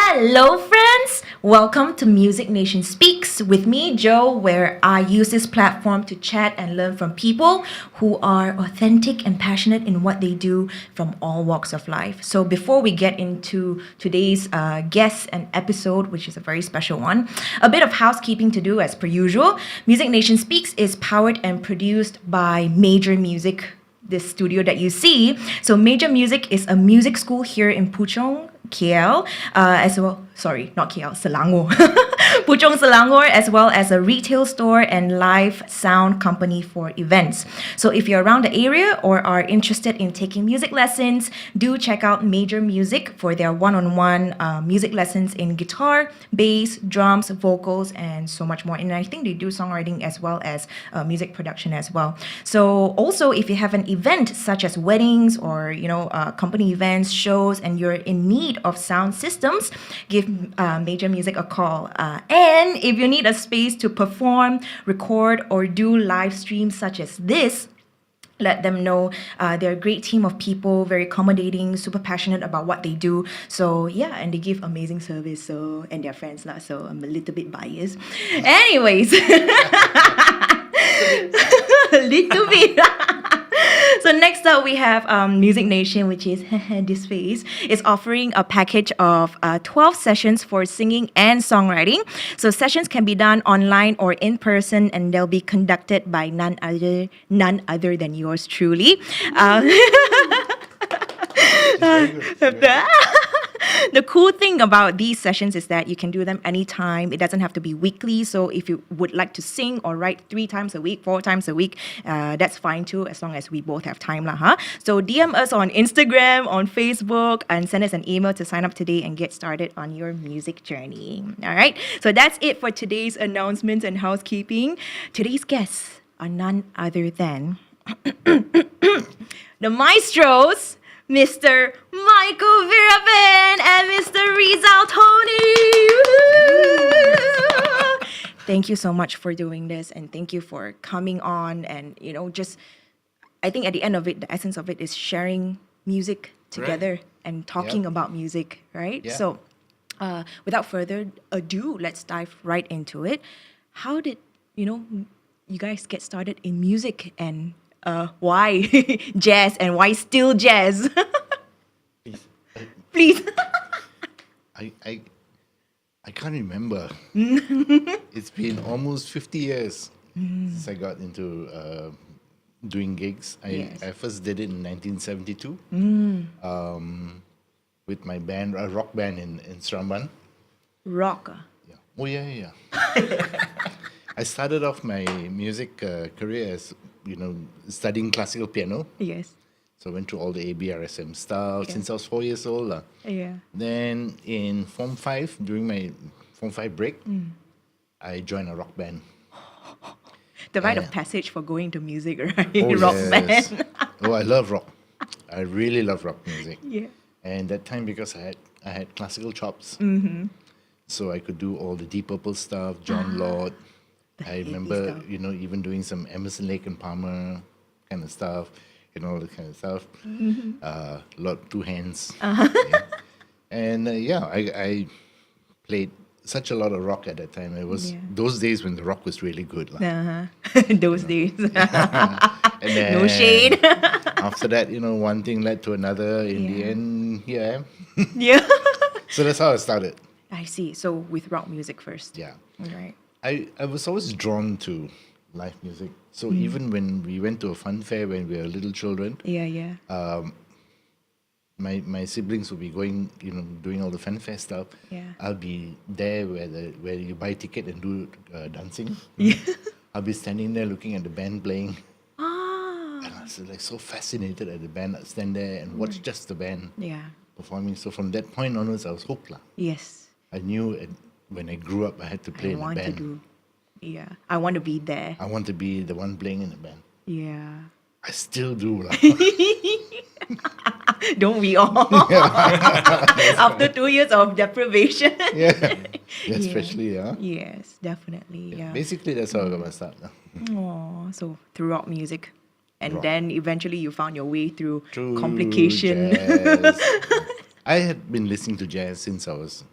Hello, friends! Welcome to Music Nation Speaks with me, Joe, where I use this platform to chat and learn from people who are authentic and passionate in what they do from all walks of life. So, before we get into today's guest and episode, which is a very special one, a bit of housekeeping to do as per usual. Music Nation Speaks is powered and produced by Major Music, this studio that you see. So Major Music is a music school here in Puchong, KL, as well. Sorry, not KL, Selangor. Puchong, Selangor, as well as a retail store and live sound company for events. So if you're around the area or are interested in taking music lessons, do check out Major Music for their one-on-one music lessons in guitar, bass, drums, vocals, and so much more. And I think they do songwriting as well as music production as well. So also, if you have an event such as weddings or company events, shows, and you're in need of sound systems, give Major Music a call. And if you need a space to perform, record, or do live streams such as this, let them know. They're a great team of people, very accommodating, super passionate about what they do. So yeah, and they give amazing service. So and they're friends lah. So I'm a little bit biased. Anyways, a little bit. So next up we have Music Nation, which is this face, is offering a package of 12 sessions for singing and songwriting. So sessions can be done online or in person, and they'll be conducted by none other than yours truly. The cool thing about these sessions is that you can do them anytime. It doesn't have to be weekly. So if you would like to sing or write 3 times a week, 4 times a week, that's fine too, as long as we both have time lah, huh? So DM us on Instagram, on Facebook, and send us an email to sign up today and get started on your music journey. All right. So that's it for today's announcements and housekeeping. Today's guests are none other than the maestros, Mr. Michael Veerapen and Mr. Rizal Tony. Thank you so much for doing this, and thank you for coming on. And I think at the end of it, the essence of it is sharing music together and talking about music, right? Yeah. So, without further ado, let's dive right into it. How did you guys get started in music, and why jazz, and why still jazz? Please. I can't remember. It's been almost 50 years since I got into doing gigs. I first did it in 1972 with my band, a rock band in Seremban. Rock. Yeah. Oh yeah. I started off my music career as studying classical piano. Yes. So I went through all the ABRSM stuff since I was 4 years old. Yeah. Then in Form 5, during my Form 5 break, I joined a rock band. The rite of passage for going to music, right? Oh, Rock yes. band. Oh, I love rock. I really love rock music. Yeah. And that time, because I had classical chops, so I could do all the Deep Purple stuff, John Lord. I remember, stuff. even doing some Emerson, Lake and Palmer kind of stuff, all that kind of stuff. Lord Two Hands. Yeah. And I played such a lot of rock at that time. It was those days when the rock was really good. Those days. And then, No shade. After that, one thing led to another. In the end, here I am. Yeah. So that's how I started. I see. So with rock music first. Yeah. Right. I was always drawn to live music. So even when we went to a fun fair when we were little children, Yeah. my siblings would be going, doing all the fun fair stuff. Yeah. I'll be there where you buy ticket and do dancing. Yeah. I'll be standing there looking at the band playing. Ah. And I was so fascinated at the band. I'd stand there and watch just the band Yeah. performing. So from that point onwards, I was hooked. Yes. I knew when I grew up, I had to play in a band. I want to be there. I want to be the one playing in the band. Yeah. I still do. Don't we all? After 2 years of deprivation. Yeah. Especially, Yes, definitely. Yeah. Basically, that's how I got my start. Oh, so through rock music. And Rock. then eventually you found your way through True complication. jazz. I had been listening to jazz since I was,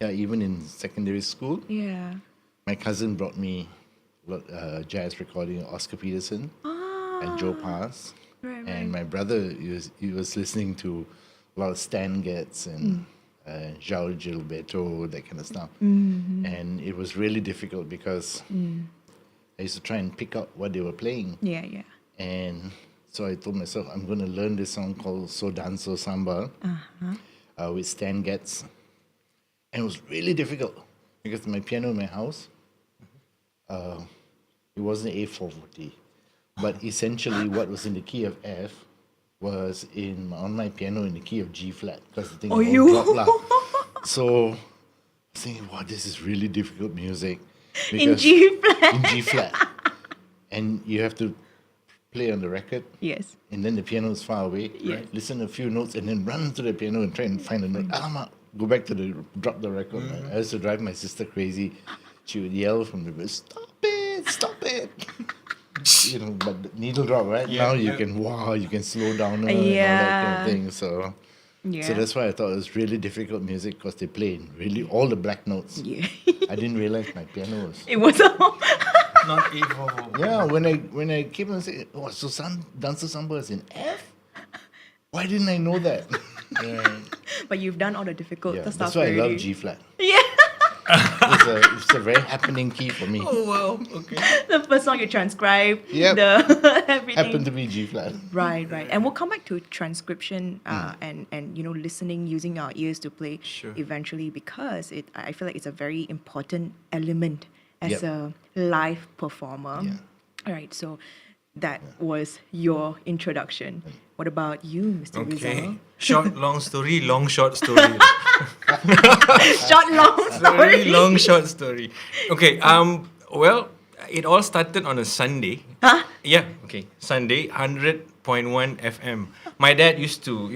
even in secondary school. Yeah. My cousin brought me jazz recording of Oscar Peterson and Joe Pass. Right, And my brother, he was listening to a lot of Stan Getz and João Gilberto, that kind of stuff. And it was really difficult because I used to try and pick up what they were playing. Yeah, yeah. And so I told myself, I'm going to learn this song called So Danso Samba with Stan Getz. And it was really difficult because my piano in my house, it wasn't A440. But essentially what was in the key of F was on my piano in the key of G flat because the thing all dropped lah. So I was thinking, wow, this is really difficult music. In G flat. In G flat. And you have to play on the record. Yes. And then the piano is far away. Yes. Listen a few notes and then run to the piano and try and find a note. Alamak, go back to drop the record. I used to drive my sister crazy. She would yell from the bed, stop it. But the needle drop, right? Yeah, Now you can slow down and all that kind of thing. So that's why I thought it was really difficult music because they play in really all the black notes. Yeah. I didn't realize my piano was. It was all. Not A440. Yeah, when I came and said, oh, so Dancer Samba is in F? Why didn't I know that? But you've done all the difficult stuff. That's why already. I love G flat. Yeah. It's a very happening key for me. Oh, wow. Okay. The first song you transcribe. Yep. Everything. Happened to be G flat. Right. And we'll come back to transcription and listening, using our ears to play eventually, because I feel like it's a very important element as a live performer. Yeah. All right, so that was your introduction. What about you, Mr. Rizal? Short, long story, long, short story. Short, long story. Very long, short story. Okay, well, it all started on a Sunday. Huh? Yeah, okay. Sunday, 100.1 FM. My dad used to,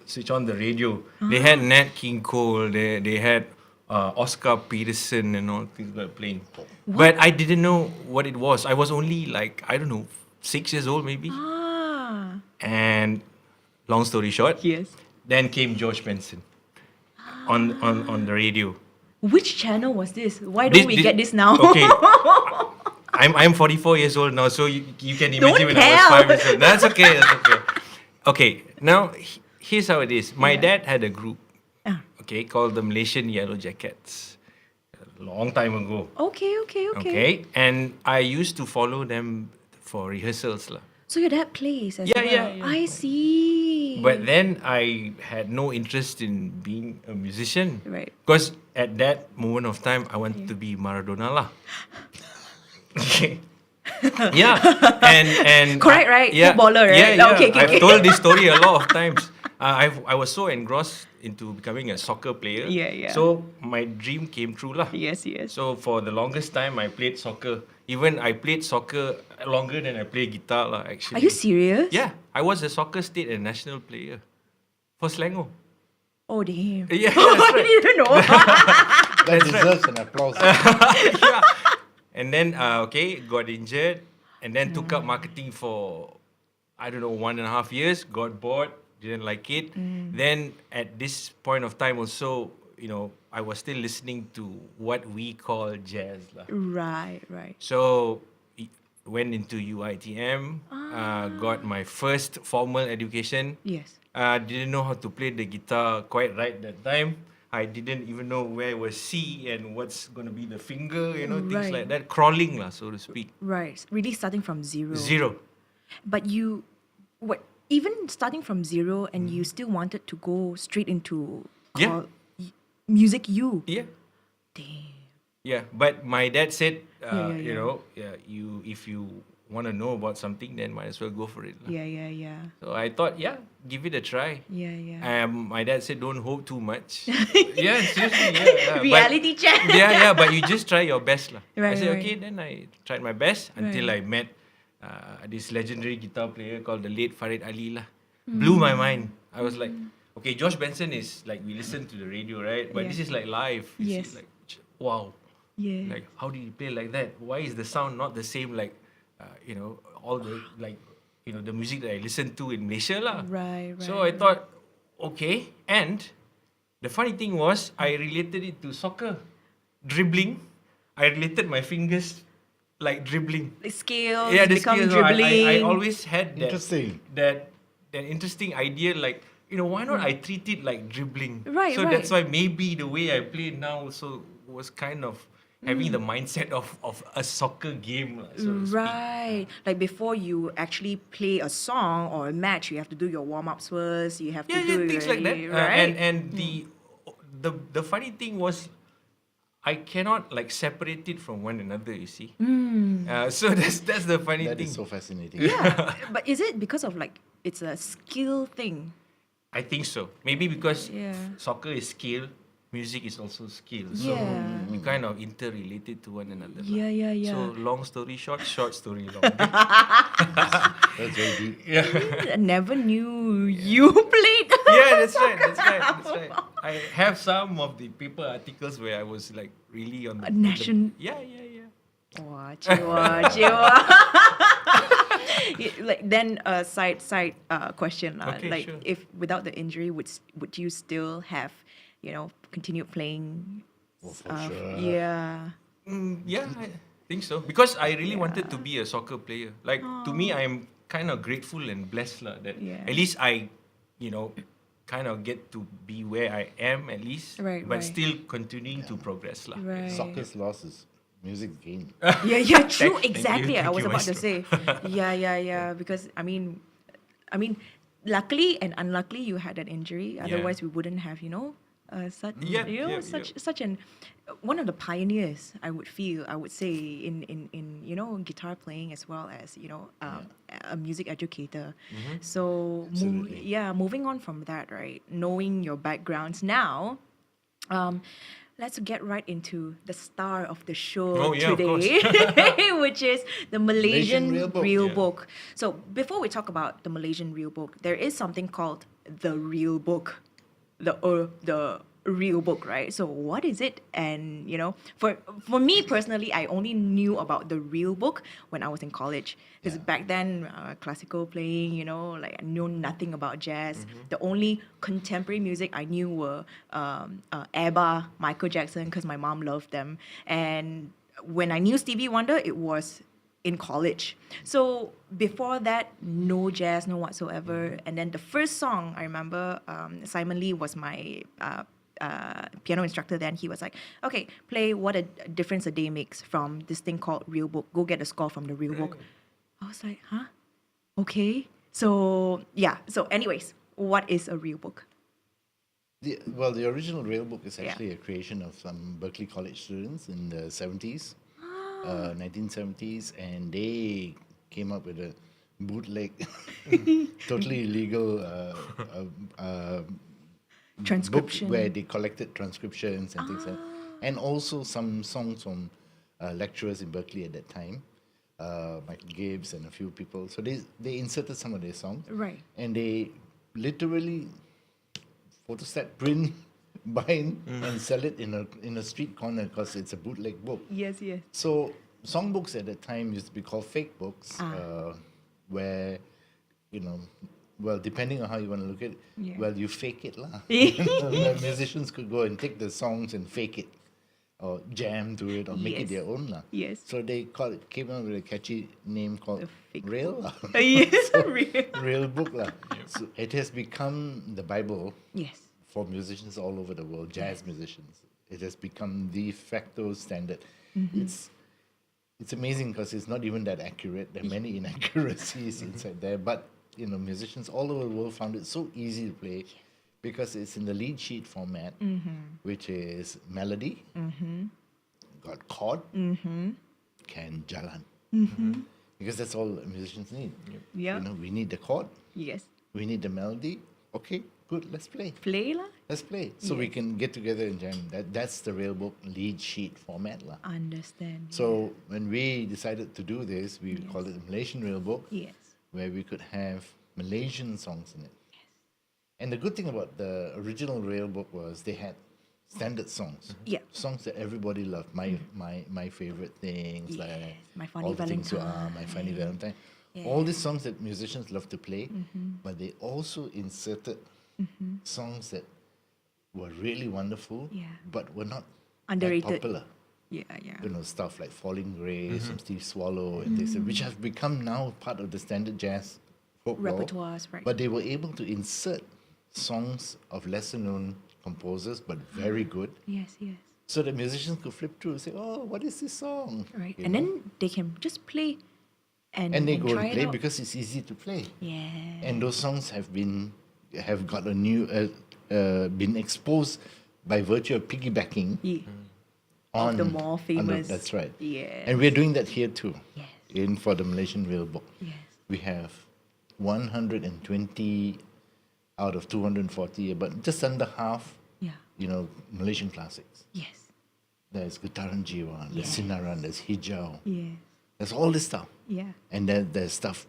switch on the radio. They had Nat King Cole, they had Oscar Peterson and all things like playing. But I didn't know what it was. I was only 6 years old maybe. And long story short, Yes. then came George Benson on the radio. Which channel was this? Why don't we get this now? Okay. I'm 44 years old now, so you can imagine Don't when I was tell. 5 years old. That's okay. Okay, now here's how it is. My dad had a group, called the Malaysian Yellow Jackets, a long time ago. Okay. And I used to follow them for rehearsals lah. So your dad plays as Yeah, well? yeah. I see. But then I had no interest in being a musician. Right. Because at that moment of time, I wanted to be Maradona lah. Okay. Yeah. And Correct, right? Yeah, Footballer, right? Yeah. Okay. I've told this story a lot of times. I was so engrossed into becoming a soccer player. Yeah. So my dream came true lah. Yes. So for the longest time, I played soccer. Even I played soccer longer than I played guitar lah, actually. Are you serious? Yeah. I was a soccer state and national player for Selangor. Oh, damn. Yeah, I that's right. didn't even know. That deserves an applause. Yeah. And then, got injured and then took up marketing for, 1.5 years, got bored, didn't like it. Then at this point of time also, I was still listening to what we call jazz lah. Right. So, went into UITM, got my first formal education. Yes. Didn't know how to play the guitar quite right that time. I didn't even know where was C and what's going to be the finger, things Right. like that. Crawling lah, so to speak. Right. Really starting from zero. Zero. But even starting from zero and you still wanted to go straight into Yeah. music you. Yeah. Damn. Yeah, but my dad said, Yeah. if you want to know about something, then might as well go for it lah. Yeah. So I thought, give it a try. Yeah. My dad said, don't hope too much. Yeah, seriously. Yeah. Reality check. But you just try your best lah. Right, I said, right. okay, then I tried my best until Right. I met this legendary guitar player called the late Farid Ali lah. Blew my mind. I was like, okay, Josh Benson is like, we listen to the radio, right? But Yeah. this is like live. Yes. Like, wow. Yeah. Like, how did he play like that? Why is the sound not the same like, all the, the music that I listen to in Malaysia lah. Right. So I thought, okay. And the funny thing was, I related it to soccer, dribbling. I related my fingers like dribbling. The skills Yeah, the become skill. I dribbling. always had Interesting. that interesting idea, like, why not I treat it like dribbling? Right, So that's right. why maybe the way I play now also was kind of having the mindset of a soccer game, lah, so to speak. Right. Like before you actually play a song or a match, you have to do your warm ups first. You have to Yeah, do yeah, things like that. right. And the funny thing was, I cannot like separate it from one another. You see. So that's the funny That thing. is so fascinating. Yeah. But is it because of like it's a skill thing? I think so. Maybe because Yeah. soccer is skill, music is also skill. So Yeah. you kind of interrelated to one another. lah. Yeah, yeah, yeah. So long story short, short story long. That's very deep. I never knew you played. Yeah, that's right. That's right. That's right. I have some of the paper articles where I was like really on A nation- Yeah, yeah, yeah. Watch it. Like then a side question lah. Okay, Like sure. if without the injury, would you still have continued playing? Oh, for sure. Yeah. Yeah, I think so. Because I really wanted to be a soccer player. Like to me, I'm kind of grateful and blessed lah, that Yeah. at least I, kind of get to be where I am at least. Right, But right. still continuing to progress lah. Right. Soccer's losses, music's gain. Yeah, true. Thank you, Exactly. I thank was you, about to Maestro. say. Yeah. Because I mean, luckily and unluckily you had that injury. Otherwise, we wouldn't have, such Yep, yep, such an one of the pioneers. I would say in guitar playing as well as a music educator. So Absolutely. moving on from that, right? Knowing your backgrounds now. Let's get right into the star of the show Oh, yeah, of today, which is the Malaysian Malaysian Real Book. Real Yeah. Book. So before we talk about the Malaysian Real Book, there is something called the Real Book, the Real Book, right? So what is it? And for me personally, I only knew about the Real Book when I was in college, because back then classical playing, like I knew nothing about jazz. The only contemporary music I knew were ABBA, Michael Jackson, because my mom loved them. And when I knew Stevie Wonder, it was in college. So before that, no jazz, no whatsoever. And then the first song I remember, Simon Lee was my piano instructor then. He was like, okay, play What a Difference a Day Makes from this thing called Real Book. Go get the score from the Real Book. I was like, huh? Okay. So anyways, what is a Real Book? The original Real Book is Yeah. actually a creation of some Berkeley College students in the 70s, 1970s, and they came up with a bootleg, totally illegal Transcription. book where they collected transcriptions and things like that. And also some songs from lecturers in Berkeley at that time, Michael Gibbs and a few people. So they inserted some of their songs. Right. And they literally photostat, print, bind, and sell it in a street corner because it's a bootleg book. Yes. So songbooks at that time used to be called fake books, where, well, depending on how you want to look at it, Yeah. you fake it lah. Where musicians could go and take the songs and fake it, or jam to it, or make it Yes. their own lah. Yes. So they came up with a catchy name called The fake Real lah. Yes, So, Real. Real Book lah. So it has become the Bible Yes. for musicians all over the world, jazz musicians. It has become de facto standard. It's amazing because it's not even that accurate. There are many inaccuracies inside there, but musicians all over the world found it so easy to play because it's in the lead sheet format, which is melody, got chord, can jalan, because that's all musicians need. Yeah. We need the chord, Yes. we need the melody. Okay, good, let's play. Play lah. Let's play. So we can get together and jam. That's the Real Book lead sheet format lah. Understand. So when we decided to do this, we called it the Malaysian Real Book, Yes. where we could have Malaysian songs in it. And the good thing about the original Real Book was they had standard songs. Yeah. Songs that everybody loved. My favorite things, like Yes, My Funny All the Things You Are, Valentine. My Funny Valentine. Yeah. All these songs that musicians love to play, but they also inserted songs that were really wonderful, Yeah. but were not that Underrated. popular. Yeah, yeah. You know, stuff like Falling Grace from Steve Swallow and things, which have become now part of the standard jazz folklore. Repertoires, right. But they were able to insert songs of lesser known composers, but very good, Yes, yes. so that musicians could flip through and say, "Oh, what is this song?" Right. You And know? then they can just play and And they go try and play it out. because it's easy to play. Yeah. And those songs have got a new been exposed by virtue of piggybacking Yeah. on Of the more famous. that's right. Yes. And we're doing that here too. Yes. For the Malaysian Real Book. Yes. We have 120 out of 240, but just under half, Yeah. Malaysian classics. Yes. There's Getaran Jiwa, there's Yes. Sinaran, there's Hijau. Yes. There's all this stuff. Yeah. And then there's stuff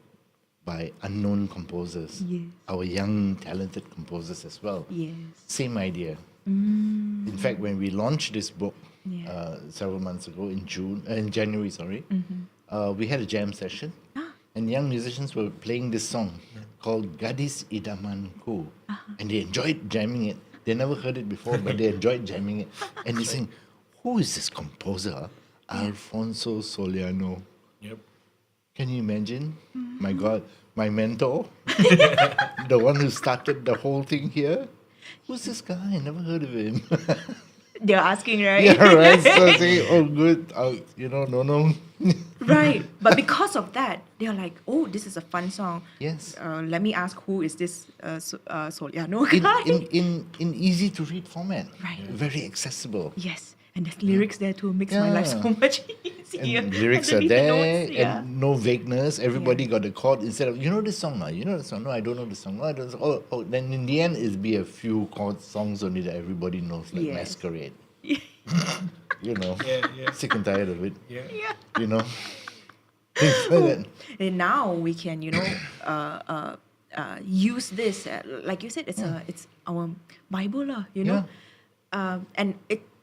by unknown composers, Yes. our young, talented composers as well. Yes. Same idea. In fact, when we launched this book Yeah. several months ago in January, we had a jam session, and young musicians were playing this song called Gadis Idamanku, and they enjoyed jamming it. They never heard it before, but they enjoyed jamming it. And they sing, "Who is this composer? Alfonso Soliano." Yep. Can you imagine? My God, my mentor, the one who started the whole thing here. Who's this guy? I never heard of him. They're asking, right? Yeah, right. So saying, "Oh, good. No. Right. But because of that, they're like, oh, this is a fun song. Yes. Let me ask, who is this Soliano In, guy? in easy to read format. Right. Very accessible. Yes. And there's lyrics there to make my life so much easier. And lyrics are Underneath the there, notes, yeah. and no vagueness. Everybody got the chord instead of, this song, you know the song? No, I don't know the song. No, I don't. Oh, then in the end, it'll be a few chord songs only that everybody knows, like Yes. Masquerade. Yeah. Sick and tired of it. Yeah. Yeah. Things like that. And now we can, use this. Like you said, it's our Bible, lah. And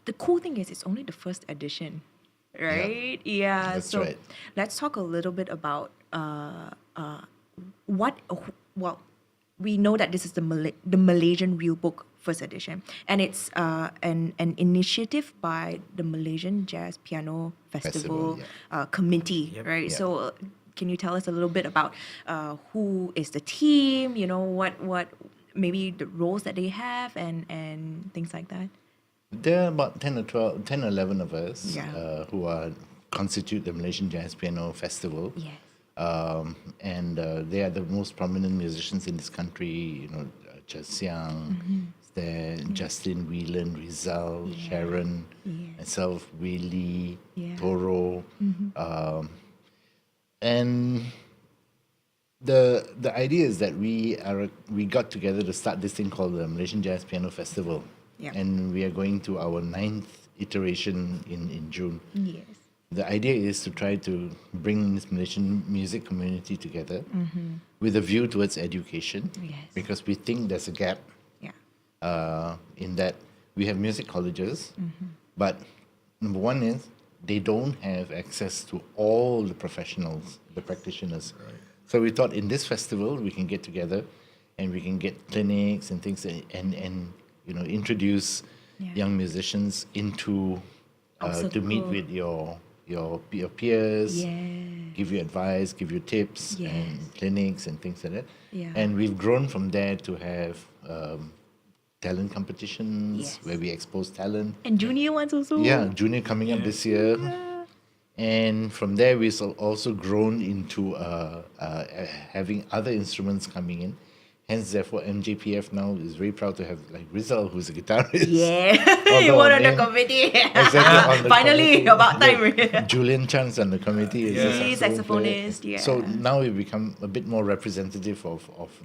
the cool thing is, it's only the first edition, right? Yeah. That's so right. let's talk a little bit about what. Well, we know that this is the Malaysian Real Book first edition, and it's an initiative by the Malaysian Jazz Piano Festival, committee, Yep. right? Yep. So can you tell us a little bit about who is the team? What maybe the roles that they have and things like that. There are about 10 or 11 of us Yeah. who constitute the Malaysian Jazz Piano Festival. Yes. And they are the most prominent musicians in this country. Cher Siang, there, Justin, Whelan, Rizal, Sharon, Yes. myself, Willie, Yeah. Toro. And the idea is that we got together to start this thing called the Malaysian Jazz Piano Festival. Yeah. And we are going to our 9th iteration in June. Yes. The idea is to try to bring this Malaysian music community together with a view towards education, Yes. because we think there's a gap Yeah. in that we have music colleges, but number one is they don't have access to all the professionals, the practitioners. Right. So we thought in this festival we can get together and we can get clinics and things and introduce Yeah. young musicians into Our to meet circle. with your peers, Yeah. give you advice, give you tips and Yes. clinics and things like that. Yeah. And we've grown from there to have talent competitions Yes. where we expose talent. And junior ones also. Yeah, junior coming up this year. Yeah. And from there, we've also grown into having other instruments coming in. Hence, therefore, MJPF now is very proud to have like Rizal, who's a guitarist. Yeah. you Although were on the then- committee. Exactly, on the Finally, committee. about time. Yeah. Julian Chan's on the committee. Is a He's saxophone player. saxophonist, yeah. So now we've become a bit more representative of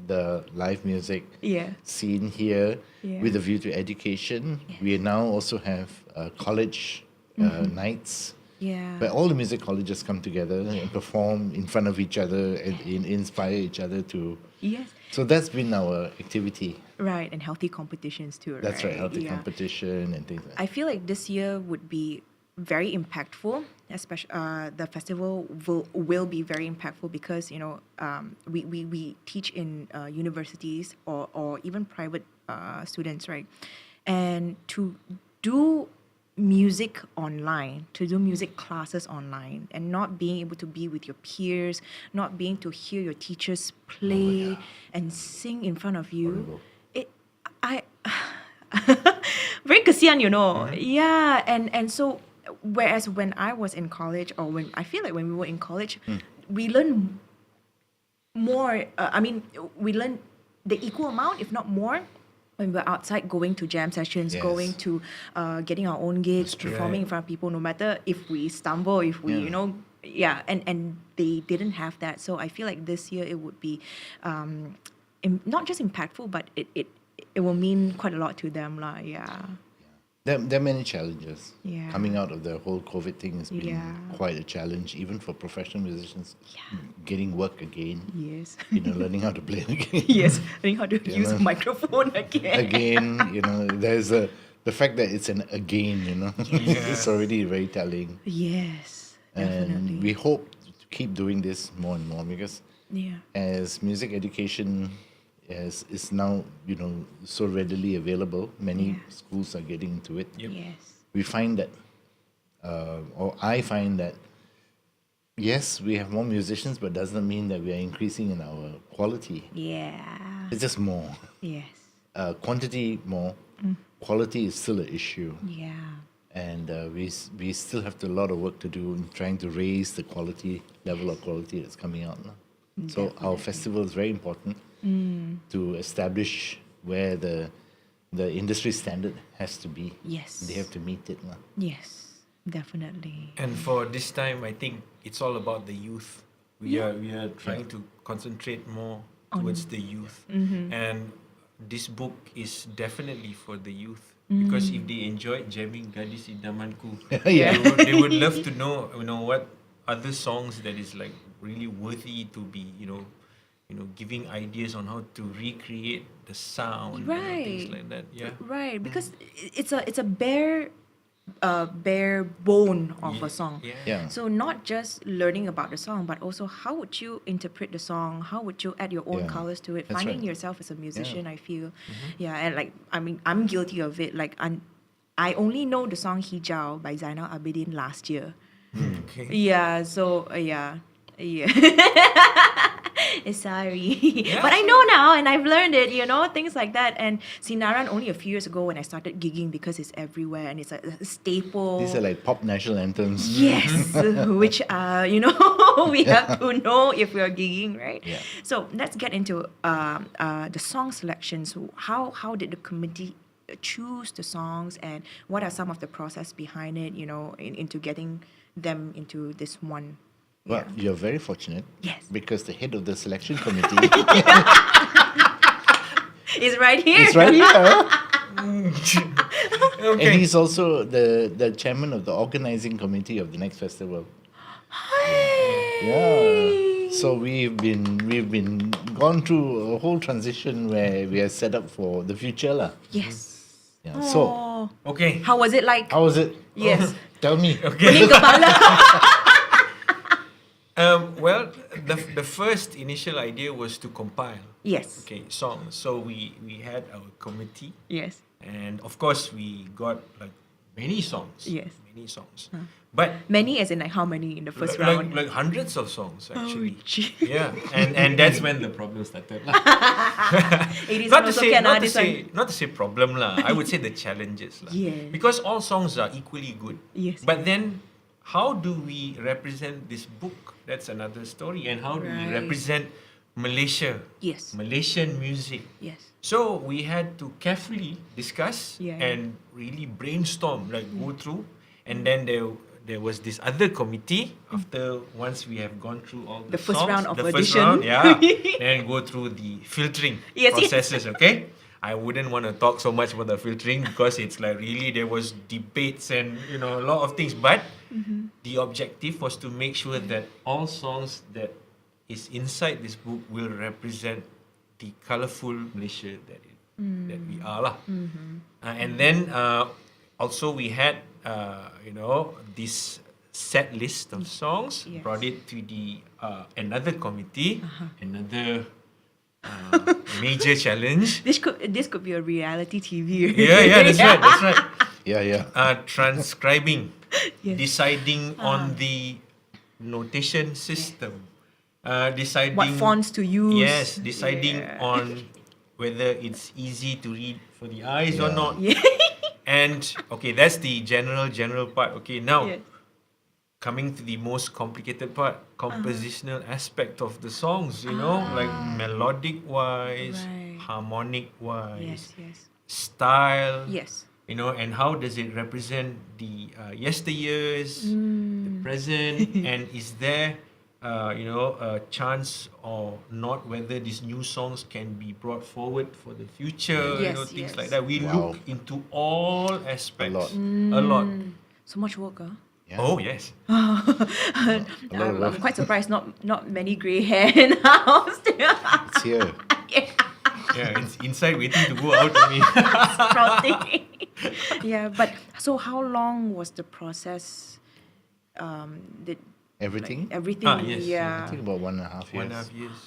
the live music Yeah. scene here Yeah. with a view to education. Yes. We now also have college nights Yeah. where all the music colleges come together and perform in front of each other and inspire each other to. Yes. So that's been our activity. Right, and healthy competitions too. That's right, healthy Yeah. competition and things like that. I feel like this year would be very impactful. Especially the festival will be very impactful because we teach in universities or even private students, right? And to do music online, to do music classes online, and not being able to be with your peers, not being to hear your teachers play and sing in front of you, Horrible. I very kasian, Yeah, and so whereas when I was in college, or when I feel like when we were in college, we learn more. We learn the equal amount, if not more, when we're outside going to jam sessions, Yes. going to getting our own gigs, That's true. performing in front of people, no matter if we stumble, if we, and they didn't have that. So I feel like this year it would be not just impactful, but it will mean quite a lot to them, lah. Yeah. There are many challenges. Yeah. Coming out of the whole COVID thing has been Yeah. quite a challenge, even for professional musicians. Getting work again. Yes. Learning how to play again. Yes. Learning how to use a know. microphone again. Again, there's the fact that it's an again, it's already very telling. Yes. And Definitely. we hope to keep doing this more and more because as music education is now, so readily available, many schools are getting into it. Yes. We find that, or I find that, yes, we have more musicians, but doesn't mean that we are increasing in our quality. Yeah. It's just more. Yes. Quantity more. Quality is still an issue. Yeah. And we still have a lot of work to do in trying to raise the quality, level of quality that's coming out now. So our festival is very important to establish where the industry standard has to be. Yes. They have to meet it now. Yes. Definitely. And for this time, I think it's all about the youth. We are trying to concentrate more towards the youth, and this book is definitely for the youth because if they enjoyed jamming Gadis Idamanku, they would love to know what other songs that is like really worthy to be giving ideas on how to recreate the sound, things like that. Yeah. Right, because it's a bare bone of a song. Yeah. So not just learning about the song, but also how would you interpret the song? How would you add your own colors to it? That's Finding right. yourself as a musician, I feel. Yeah, and like I'm guilty of it. Like I only know the song Hijau by Zainal Abidin last year. Okay. Yeah, so yeah. Sorry. But I know now and I've learned it, things like that. And Sinaran only a few years ago when I started gigging because it's everywhere and it's a staple. These are like pop national anthems. Yes, which we have to know if we are gigging, right? Yeah. So let's get into the song selections. How did the committee choose the songs, and what are some of the process behind it? Into getting them into this one. Well, you're very fortunate. Yes. Because the head of the selection committee It's right here. is right here. Okay. And he's also the chairman of the organizing committee of the next festival. Yeah. So we've been gone through a whole transition where we are set up for the future lah. Yes. Yeah. So Oh. Okay. How was it like? how was it? Yes. Tell me. Pening kepala. Well, the first initial idea was to compile Yes. songs. So we had our committee, Yes. and of course we got like many songs. Yes. Many songs. But Many as in like how many in the first like round? like hundreds of songs actually. gee. Yeah, and that's when the problem started. It is not to also say can not to this say one. not to say problem lah. I would say the challenges lah. Yes. Because all songs are equally good. Yes. But then, how do we represent this book? That's another story. And how do we Right. represent Malaysia? Yes. Malaysian music. Yes. So we had to carefully discuss Yeah. and really brainstorm, like go through, and then there was this other committee after once we have gone through all the first songs, round of the first audition. round, yeah, then go through the filtering Yes, yes. processes. Okay, I wouldn't want to talk so much about the filtering because it's like really there was debates and a lot of things, but the objective was to make sure that all songs that is inside this book will represent the colourful Malaysia that we are lah. And then also we had this set list of songs, Yes. brought it to the another committee, another major challenge. This could be a reality TV. Yeah, that's right, that's right. Yeah. Transcribing, Yes. deciding on the notation system, deciding What fonts to use. Yes, deciding Yeah. on whether it's easy to read for the eyes or Yeah. not. Yeah. And okay, that's the general part. Okay, now Yes. coming to the most complicated part, compositional aspect of the songs, like melodic wise, Right. harmonic wise, Yes. style, Yes. and how does it represent the yesteryears, the present, and is there, a chance or not whether these new songs can be brought forward for the future, Yes, things yes. like that. We Wow. look into all aspects. lot. A lot. So much work, huh? Yeah. Oh, yes. A lot of I'm work. quite surprised. Not many grey hair in the house. It's here. Yeah, it's inside waiting to go out only. Sprouting. Yeah, but so how long was the process? Did Everything. everything? Yes, Yeah. I think about 1.5 years. 1.5 years.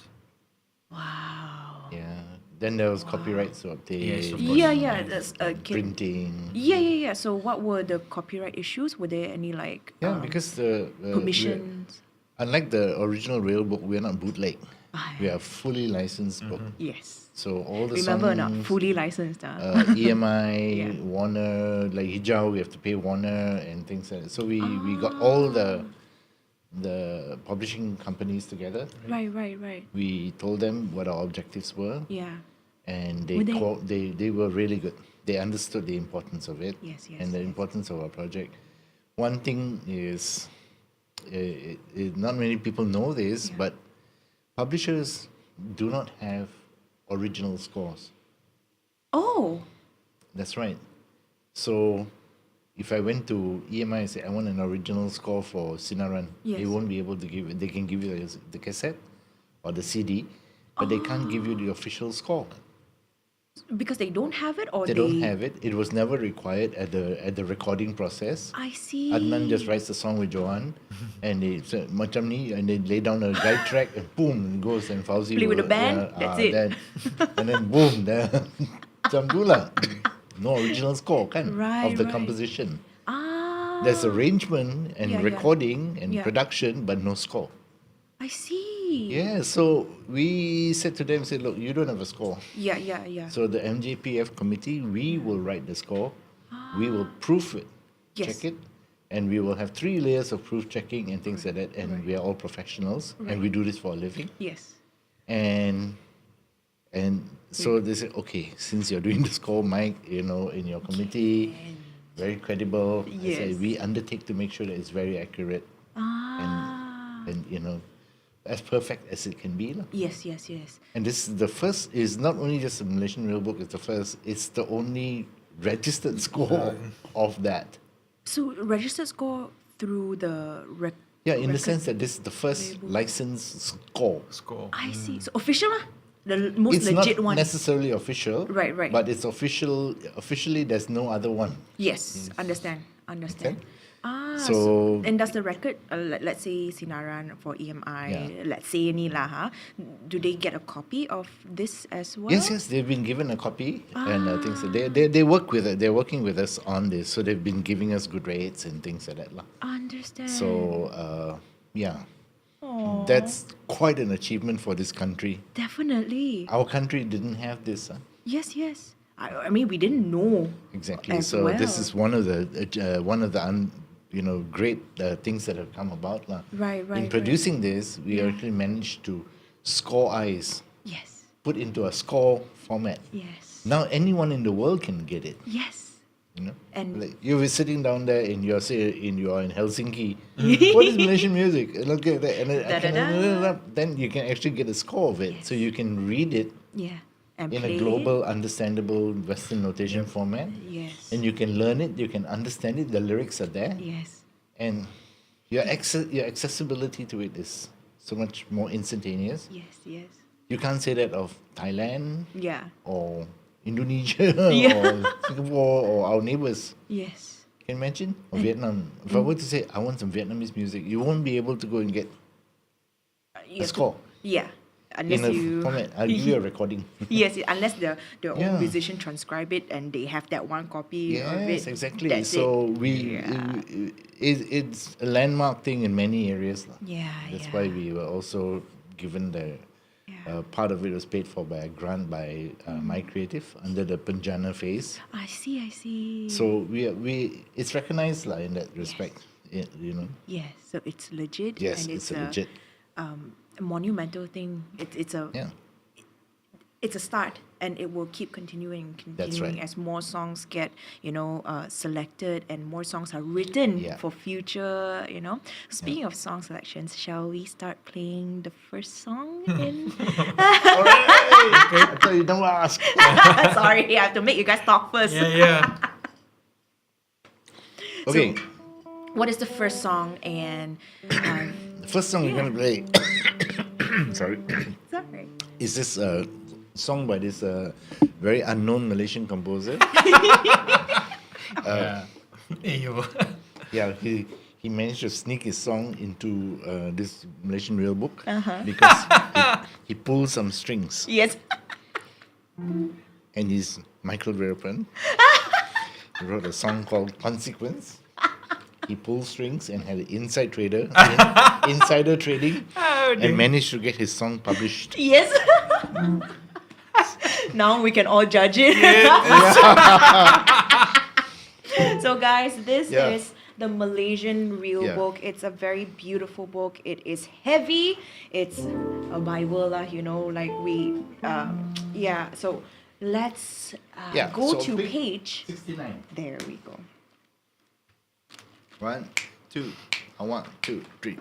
Wow. Yeah. Then there was copyrights to obtain. Yes, of course. Yeah. That's Printing. Yeah. So what were the copyright issues? Were there any Yeah, because the permissions? unlike the original Real Book, we're not bootleg. Ah, We are fully licensed book. Yes. So all the Remember, songs, not fully licensed. EMI, Yeah. Warner, like Hijau, we have to pay Warner and things like that. So we got all the publishing companies together. Right. We told them what our objectives were, Yeah. and Were they were really good. They understood the importance of it Yes, and the importance of our project. One thing is, not many people know this, Yeah. but publishers do not have original scores. Oh. That's right. So if I went to EMI and say I want an original score for Sinaran, they Yes. won't be able to give it. They can give you the cassette or the CD, but they can't give you the official score. Because they don't have it, or They don't have it. It was never required at the recording process. I see. Adnan just writes the song with Johan, and they say, macam ni, and they lay down a guide track, and boom, it goes, and Fauzi Play with will- the band, that's it. and then boom, macam tu lah. No original score kan Right, of the right. composition. Ah. There's arrangement and Yeah. recording and Yeah. production, but no score. I see. Yeah, so we said to them, look, you don't have a score. Yeah. So the MJPF committee, we will write the score, we will proof it, Yes. check it, and we will have 3 layers of proof checking and things like that. And we are all professionals, and we do this for a living. Yes. And so they said, okay, since you're doing the score, Mike, in your committee, very credible. I Yes. said, we undertake to make sure that it's very accurate Ah. and as perfect as it can be. Lah. Yes. And this is the first, is not only just the Malaysian Real Book, it's the first, it's the only registered score of that. So registered score through the Yeah, in the record- sense that this is the first licensed score. Score. I see. So official lah, the most It's legit not one. necessarily official. Right. But it's official. Officially, there's no other one. Yes. Understand. Okay. Ah. So- and does the record, let's say Sinaran for EMI, let's say ni lah, do they get a copy of this as well? Yes, they've been given a copy and things. They work with it. They're working with us on this, so they've been giving us good rates and things like that, lah. Understand. So that's quite an achievement for this country. Definitely. Our country didn't have this. Yes. I mean, we didn't know. Exactly. As So well. this is one of the great things that have come about, lah. Right. In producing this, we actually managed to score eyes, Yes. put into a score format. Yes. Now anyone in the world can get it. Yes. And- like you were sitting down there and you're in Helsinki. What is Malaysian music? And look at that, and then you can actually get a score of it, so you can read it Yeah. And in play a global, understandable Western notation format, Yes. and you can learn it. You can understand it. The lyrics are there, Yes. and your accessibility to it is so much more instantaneous. Yes. You can't say that of Thailand Yeah. or Indonesia Yeah. or Singapore or our neighbors. Yes. Can you imagine? Or Vietnam. If I were to say I want some Vietnamese music, you won't be able to go and get You a have to- score yeah, in unless a you. format. I'll give you a recording. Yes, unless the Yeah. old musician transcribe it and they have that one copy of it. Yes, exactly. That's So it. it's a landmark thing in many areas. Lah. Yeah, That's yeah. why we were also given the Yeah. part of it was paid for by a grant by My Creative under the Penjana phase. I see. So we it's recognized lah in that respect. You know. Yes, so it's legit. Yes, and it's a legit. A monumental thing. It's a Yeah. it's a start, and it will keep continuing and That's continuing right. as more songs get selected and more songs are written Yeah. for future. Speaking of song selections, shall we start playing the first song in? I thought you don't ask. Sorry, I have to make you guys talk first. Yeah. Okay. What is the first song? And The first song we're gonna play. Sorry. sorry. Is this a song by this very unknown Malaysian composer? Yeah. Ayo. Yeah, he managed to sneak his song into this Malaysian Real Book Uh-huh. because he pulled some strings, Yes. and he's Michael Veerapen. He wrote a song called Consequence. He pulled strings and had an insider trading, and managed to get his song published. Yes. Now we can all judge it. So guys, this Yeah. is the Malaysian Real Yeah. Book. It's a very beautiful book. It is heavy. It's a Bible, like we, yeah. So let's go so to pick page. 69. There we go. 1, 2, 1, 2, 3.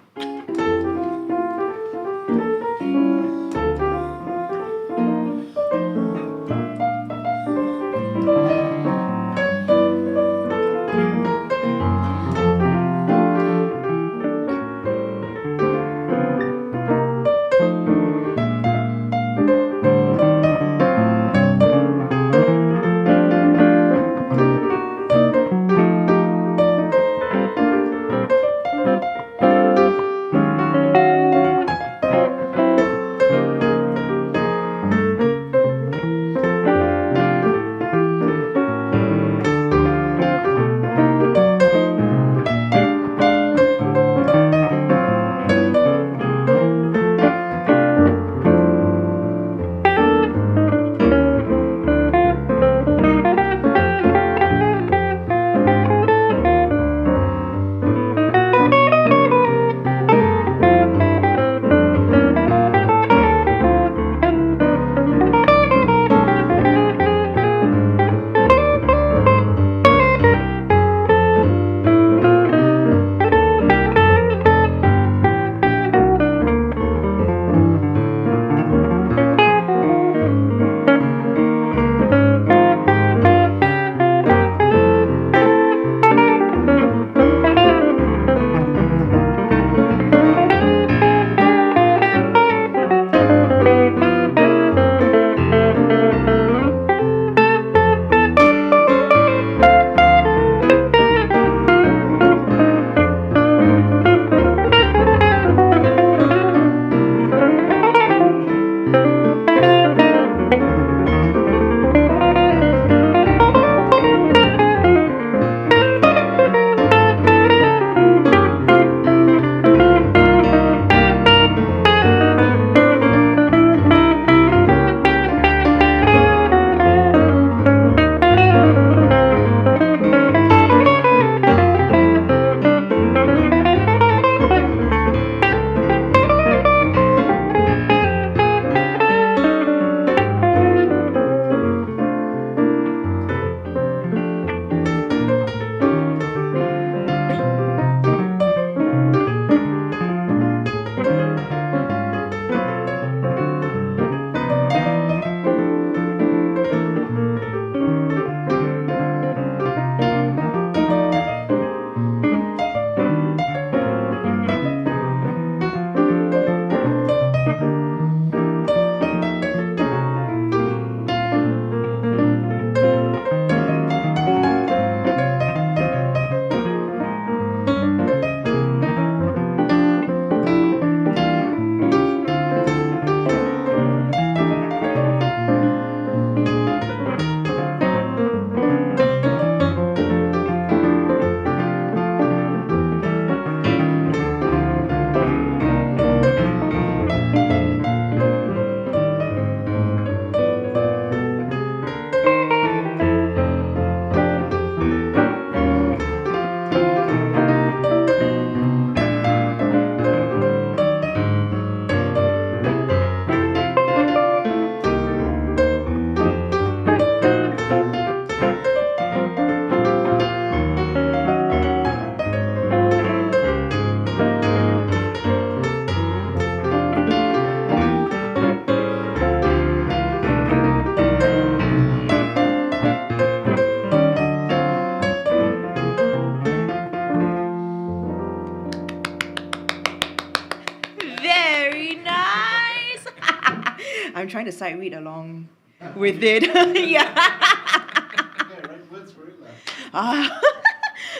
trying to sight read along with it. Yeah.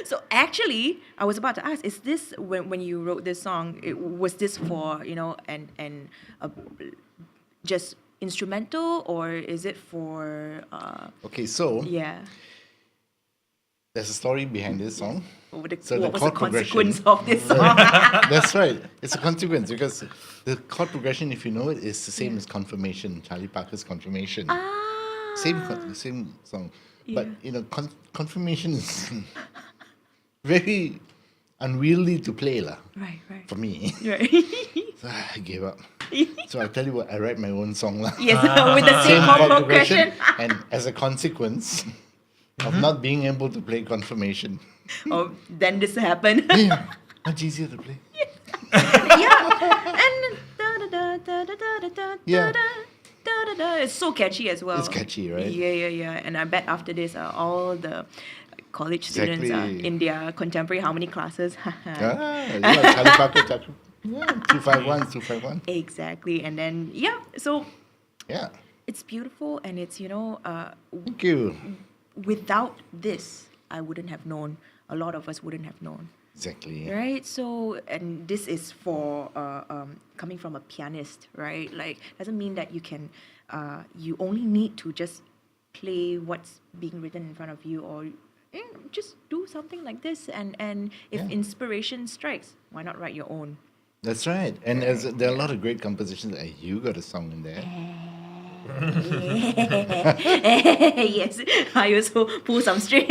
So actually, I was about to ask: is this when you wrote this song? Was this for and just instrumental, or is it for? Okay, so Yeah. there's a story behind this song. What was So the chord consequence progression- of this song? That's right. It's a consequence because the chord progression, if you know it, is the same as Confirmation, Charlie Parker's Confirmation. Ah. Same song. But Yeah. Confirmation is very unwieldy to play lah. Right. For me. Right. So I gave up. So I tell you what, I write my own song lah. Yes, with the same chord progression. And as a consequence of not being able to play Confirmation, Oh, then this happened. yeah, much easier to play. Yeah. And Yeah. it's so catchy as well. It's catchy, right? Yeah. And I bet after this, all the college students are Exactly. in their contemporary harmony classes. Charlie Parker, yeah, 251, 251. Exactly. And then so Yeah, it's beautiful, and it's thank you. without this, I wouldn't have known. A lot of us wouldn't have known. Exactly. Right, so and this is for coming from a pianist, right? Like, doesn't mean that you can, you only need to just play what's being written in front of you, or just do something like this. And if Yeah. inspiration strikes, why not write your own? That's right. And there are a lot of great compositions. You got a song in there. Yes, I also pull some strings.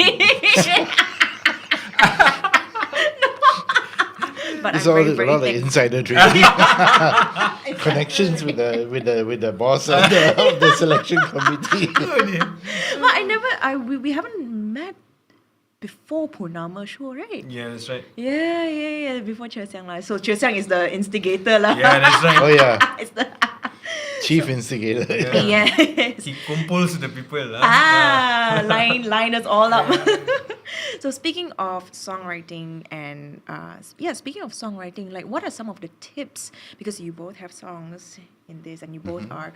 But It's I'm all very, a very lot of thankful. insider trading. Connections with the boss of the selection committee. Well, we haven't met before Purnama show, right? Yeah, that's right. Yeah. Before Che Xiang lah. So Che Xiang is the instigator lah. Yeah, that's right. Oh yeah, It's the chief instigator. yes. He composed the people. Line us all up. So speaking of songwriting and speaking of songwriting, like what are some of the tips? Because you both have songs in this, and you both are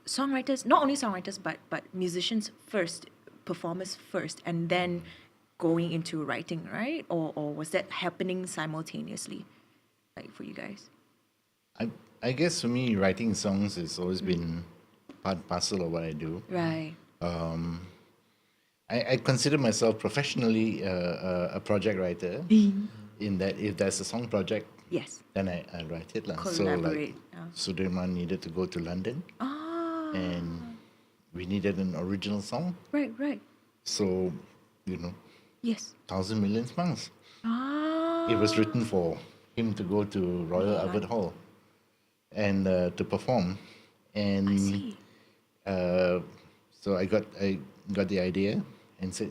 songwriters. Not only songwriters, but musicians first, performers first, and then going into writing, right? Or was that happening simultaneously, like for you guys? I guess for me, writing songs has always been part and parcel of what I do. Right. I consider myself professionally a project writer. In that, if there's a song project, Yes. then I write it lah. Collaborate. So Sudirman needed to go to London, Ah. and we needed an original song. Right. So, Yes. 1,000 Million Smiles. Ah. It was written for him to go to Royal Albert Hall and to perform. And I see. so I got the idea and said,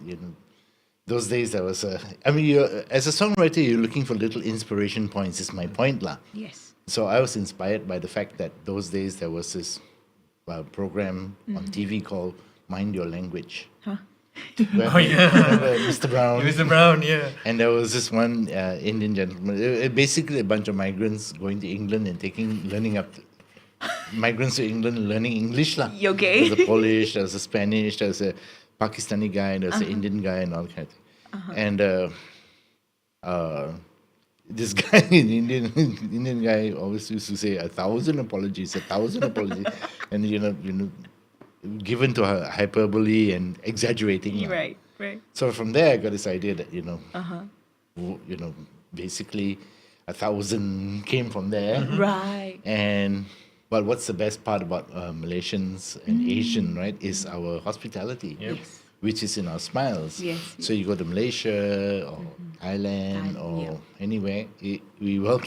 those days there was as a songwriter, you're looking for little inspiration points. Is my point lah. Yes. So I was inspired by the fact that those days there was this program on TV called Mind Your Language. Huh? Remember Mr. Brown. Mr. Brown, yeah. And there was this one Indian gentleman, basically a bunch of migrants going to England and migrants to England and learning English lah. You okay? There's a Polish, there's a Spanish, there's a Pakistani guy, there's an Indian guy, and all kind of thing. And this guy, Indian guy, always used to say 1,000 apologies, 1,000 apologies, and given to her hyperbole and exaggerating. lah. Right. So from there, I got this idea that basically 1,000 came from there. Right. And but what's the best part about Malaysians and Asian, right, is our hospitality, Yes. which is in our smiles. Yes. So you go to Malaysia or Thailand or anywhere, we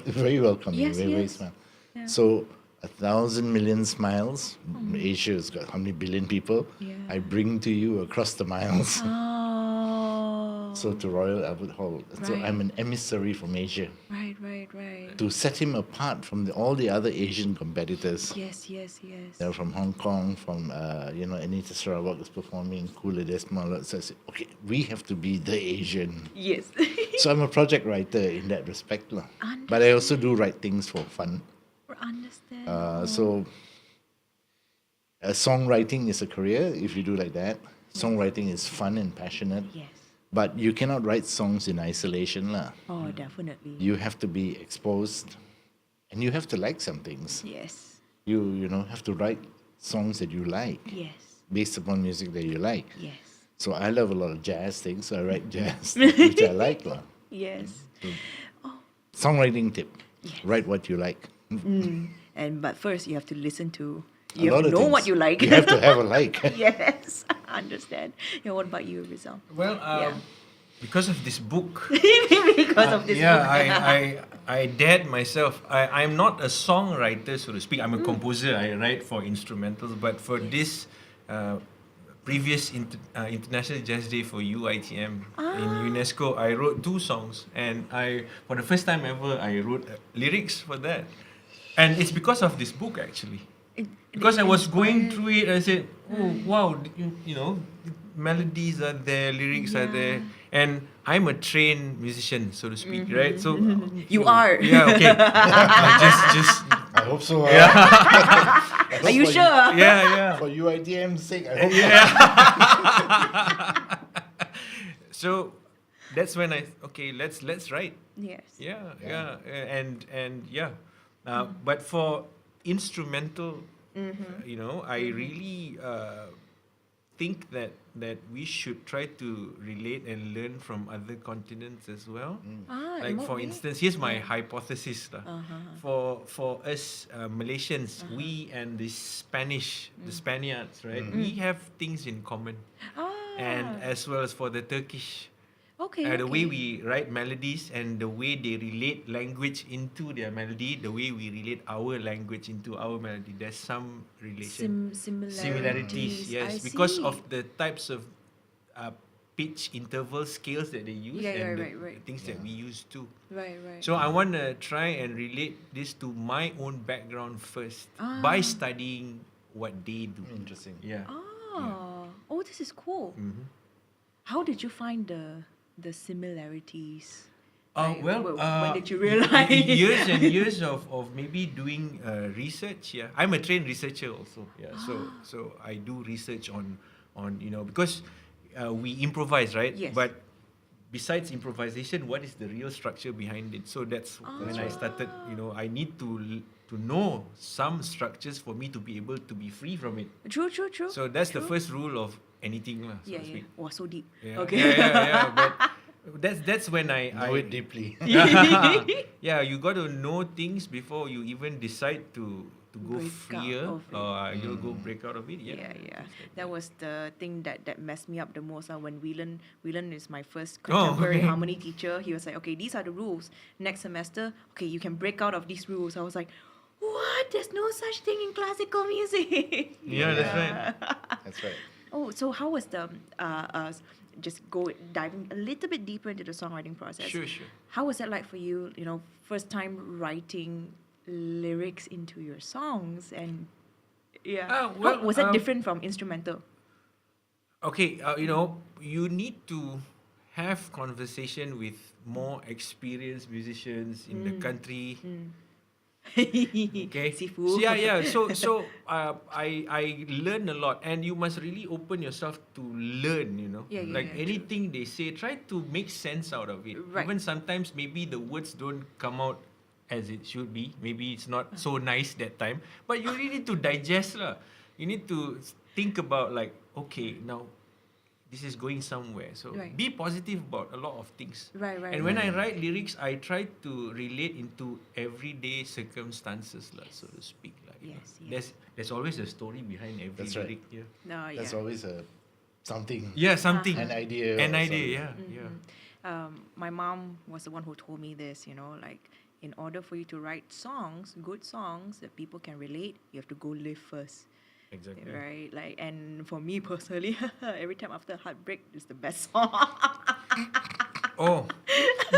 very welcome you, Yes, very yes. smile. Yeah. So 1,000 million smiles. Asia has got how many billion people? Yeah. I bring to you across the miles. Oh. So to Royal Albert Hall. So Right. I'm an emissary from Asia Right. to set him apart from all the other Asian competitors. Yes. They're from Hong Kong, from Anita Sarawak is performing, Kula Desmond. So I said, okay, we have to be the Asian. Yes. So I'm a project writer in that respect, lah. But I also do write things for fun. Understand. So Songwriting is a career if you do like that. Songwriting is fun and passionate. Yes. But you cannot write songs in isolation, lah. Oh, definitely. You have to be exposed, and you have to like some things. Yes. You have to write songs that you like Yes. based upon music that you like. Yes. So I love a lot of jazz things. So I write jazz, which I like, lah. Yes. Songwriting tip: Yes. write what you like. But first you have to listen to. A You lot have to of know what things. you like. You have to have a like. Yes. I understand. Yeah. What about you, Rizal? Well, Yeah. because of this book, Because of this yeah, book. I dared myself. I'm not a songwriter, so to speak. I'm a composer. I write for instrumentals, but for this previous International Jazz Day for UITM in UNESCO, I wrote 2 songs, and for the first time ever, I wrote lyrics for that, and it's because of this book actually. Because I was going through it, I said, "Oh wow, you know, melodies are there, lyrics are there," and I'm a trained musician, so to speak, right? So You are. yeah, okay. Just I hope so. Are you sure? yeah. For UITM's sake, I hope. So that's when let's write. Yes. Yeah. And yeah. But for instrumental, I really think that we should try to relate and learn from other continents as well. Like for instance, here's my hypothesis. For us Malaysians, we and the Spaniards, right? We have things in common. And as well as for the Turkish. Okay. The way we write melodies and the way they relate language into their melody, the way we relate our language into our melody, there's some relation. Similarities, yes, I because see. of the types of pitch interval scales that they use and the things that we use too. Right. So I want to try and relate this to my own background first by studying what they do. Interesting. Yeah. Oh, this is cool. How did you find the similarities? When did you realize? Years and years of maybe doing research. Yeah, I'm a trained researcher also. Yeah, so I do research on because we improvise, right? Yes. But besides improvisation, what is the real structure behind it? So that's when I started. I need to know some structures for me to be able to be free from it. True. So that's the first rule of anything, so to speak. Wow, so deep. Yeah. Okay. But that's when I Know it deeply. yeah, you got to know things before you even decide to go Break freer out of it. or you'll go break out of it. Yeah. That was the thing that messed me up the most. When Whelan is my first Oh, contemporary okay. harmony teacher. He was like, okay, these are the rules. Next semester, okay, you can break out of these rules. I was like, what? There's no such thing in classical music. Yeah, that's right. That's right. Oh, so how was the just diving a little bit deeper into the songwriting process? Sure. How was that like for you? First time writing lyrics into your songs, and how was that different from instrumental? Okay, you need to have conversation with more experienced musicians in the country. Okay. Sifu. So I learn a lot, and you must really open yourself to learn. Anything they say, try to make sense out of it. Right. Even sometimes maybe the words don't come out as it should be. Maybe it's not so nice that time, but you really need to digest lah. You need to think about okay, now this is going somewhere. So be positive about a lot of things. Right. And when I write lyrics, I try to relate into everyday circumstances, so to speak. Yes. There's always a story behind every That's right. lyric. Yeah. No, yeah. That's always something. Yeah, something. An idea. An or idea. something. Yeah. My mom was the one who told me this. In order for you to write songs, good songs that people can relate, you have to go live first. Exactly. Right, and for me personally, every time after heartbreak is the best song. Oh,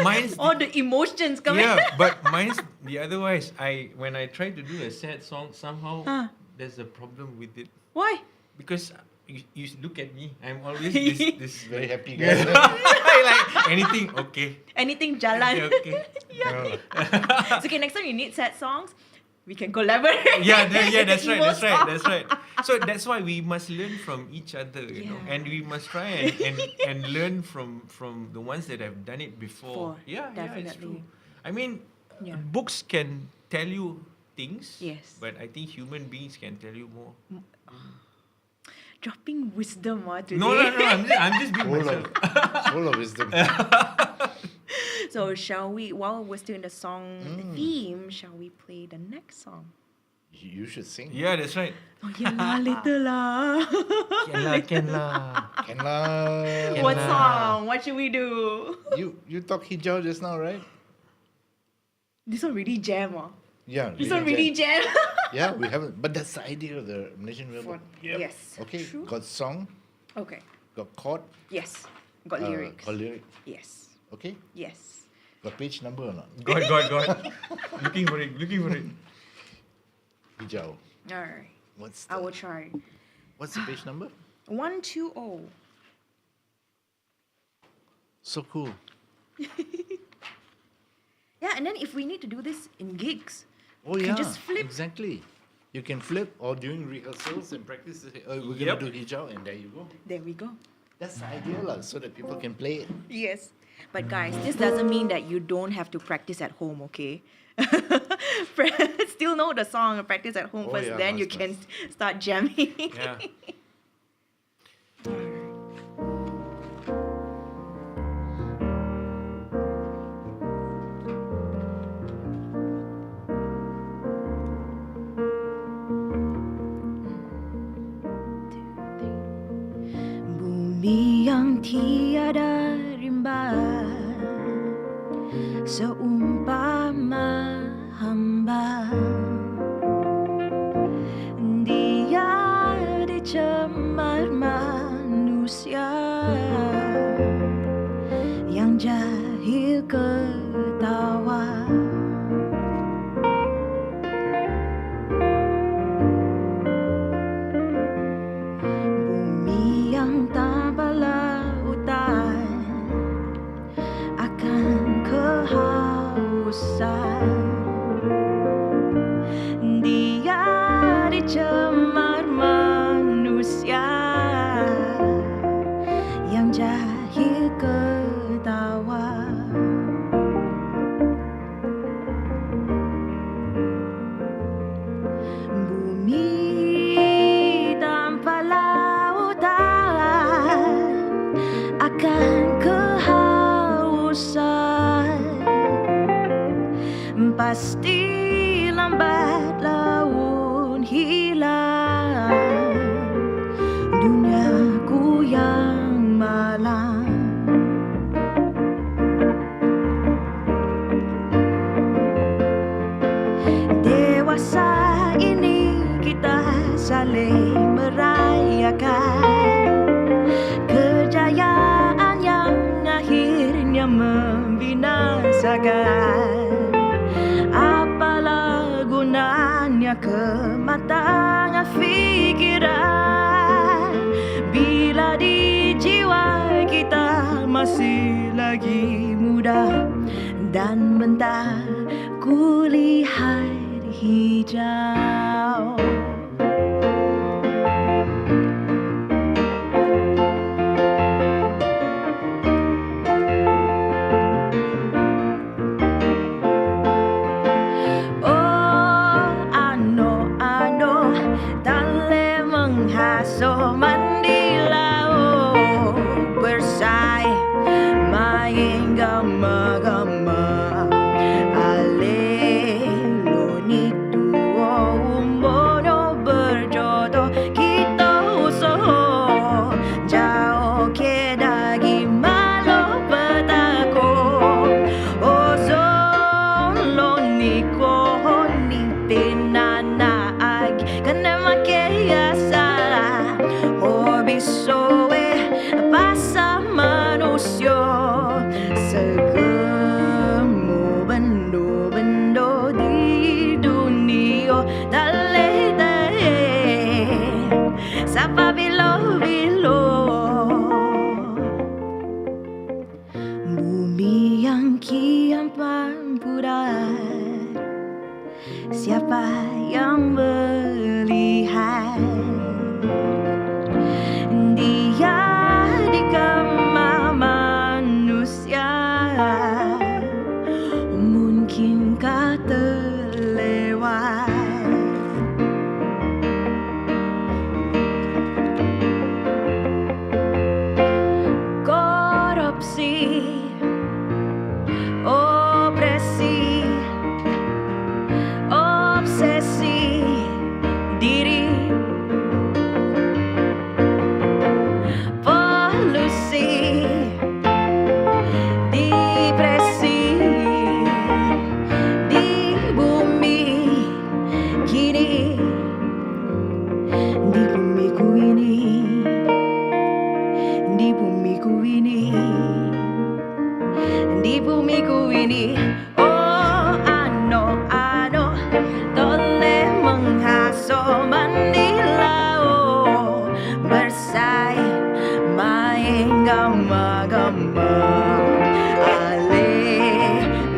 mine's All the emotions coming. yeah, but mine's the otherwise. When I try to do a sad song, somehow there's a problem with it Why? because you look at me. I'm always this Very happy guy. like anything okay. Anything jalan. Okay. So, okay, next time you need sad songs, we can collaborate. That's right, Emo that's right, song. that's right. So that's why we must learn from each other, you know, Yeah. and we must try and learn from the ones that have done it before. Before, Yeah, it's true. definitely. I mean, Yeah. books can tell you things, Yes. but I think human beings can tell you more. Dropping wisdom today. No, I'm just being Full myself. of, full of wisdom. So shall we, while we're still in the song theme, shall we play the next song? You should sing. Yeah, that's right. Oh yeah lah, later lah. Can lah. Can lah. What song? What should we do? You talk hijau just now, right? This one really jam Yeah. This one really jam. Yeah, we haven't. But that's the idea of the Malaysian Real Book. Yes. Okay, True. got song, Okay. got chord, Yes. Got lyrics. got lyric. Yes. Okay, Yes. got page number or not? God. Looking for it. Hijau. Alright. What's I the, will try. what's the page number? 120. So cool. Yeah, and then if we need to do this in gigs, Oh you yeah, can just flip. exactly. You can flip or during rehearsals and practice. We're Yep. gonna do hijau, and there you go. There we go. That's the idea, lah, so that people can play it. Yes. But guys, this doesn't mean that you don't have to practice at home, okay? Still know the song and practice at home Oh, first, yeah, then you must. can start jamming. Yeah. Bumi yang tiada rimba, seumpama hamba, dia dicemar manusia yang jahil ketawa. Bumi yang tanpa lautan akan kehausan. Dia dicemar manusia yang jahil ketawa. Bumi tanpa lautan akan kehausan. Pasti lambat laun hilang duniaku yang malang. Dewasa ini kita saling merayakan kejayaan yang akhirnya membinasakan. Apalah gunanya kematangan fikiran bila di jiwa kita masih lagi muda dan mentah kulihat hijau. Oh, ano, tali menghaso mandi laut bersai main gama-gama alelo nito umbono berjodoh kita usaha jauh ke dagi malo petako ozolo niko ni pinana agi kena makiasa hobi soe pasa manusia segemu bendo-bendo di dunia dale-dale sapa bilo-bilo. Bumi yang kian pampuran Siapa yang melihat dia di kamar manusia? Mungkinkah terlewat? Korupsi, opresi, obsesi diri, polusi, depresi di bumi kini, di bumiku ini, di bumiku ini, di bumiku ini. Oh, ano, toleh menghasut menilai bersaing main gama-gama ale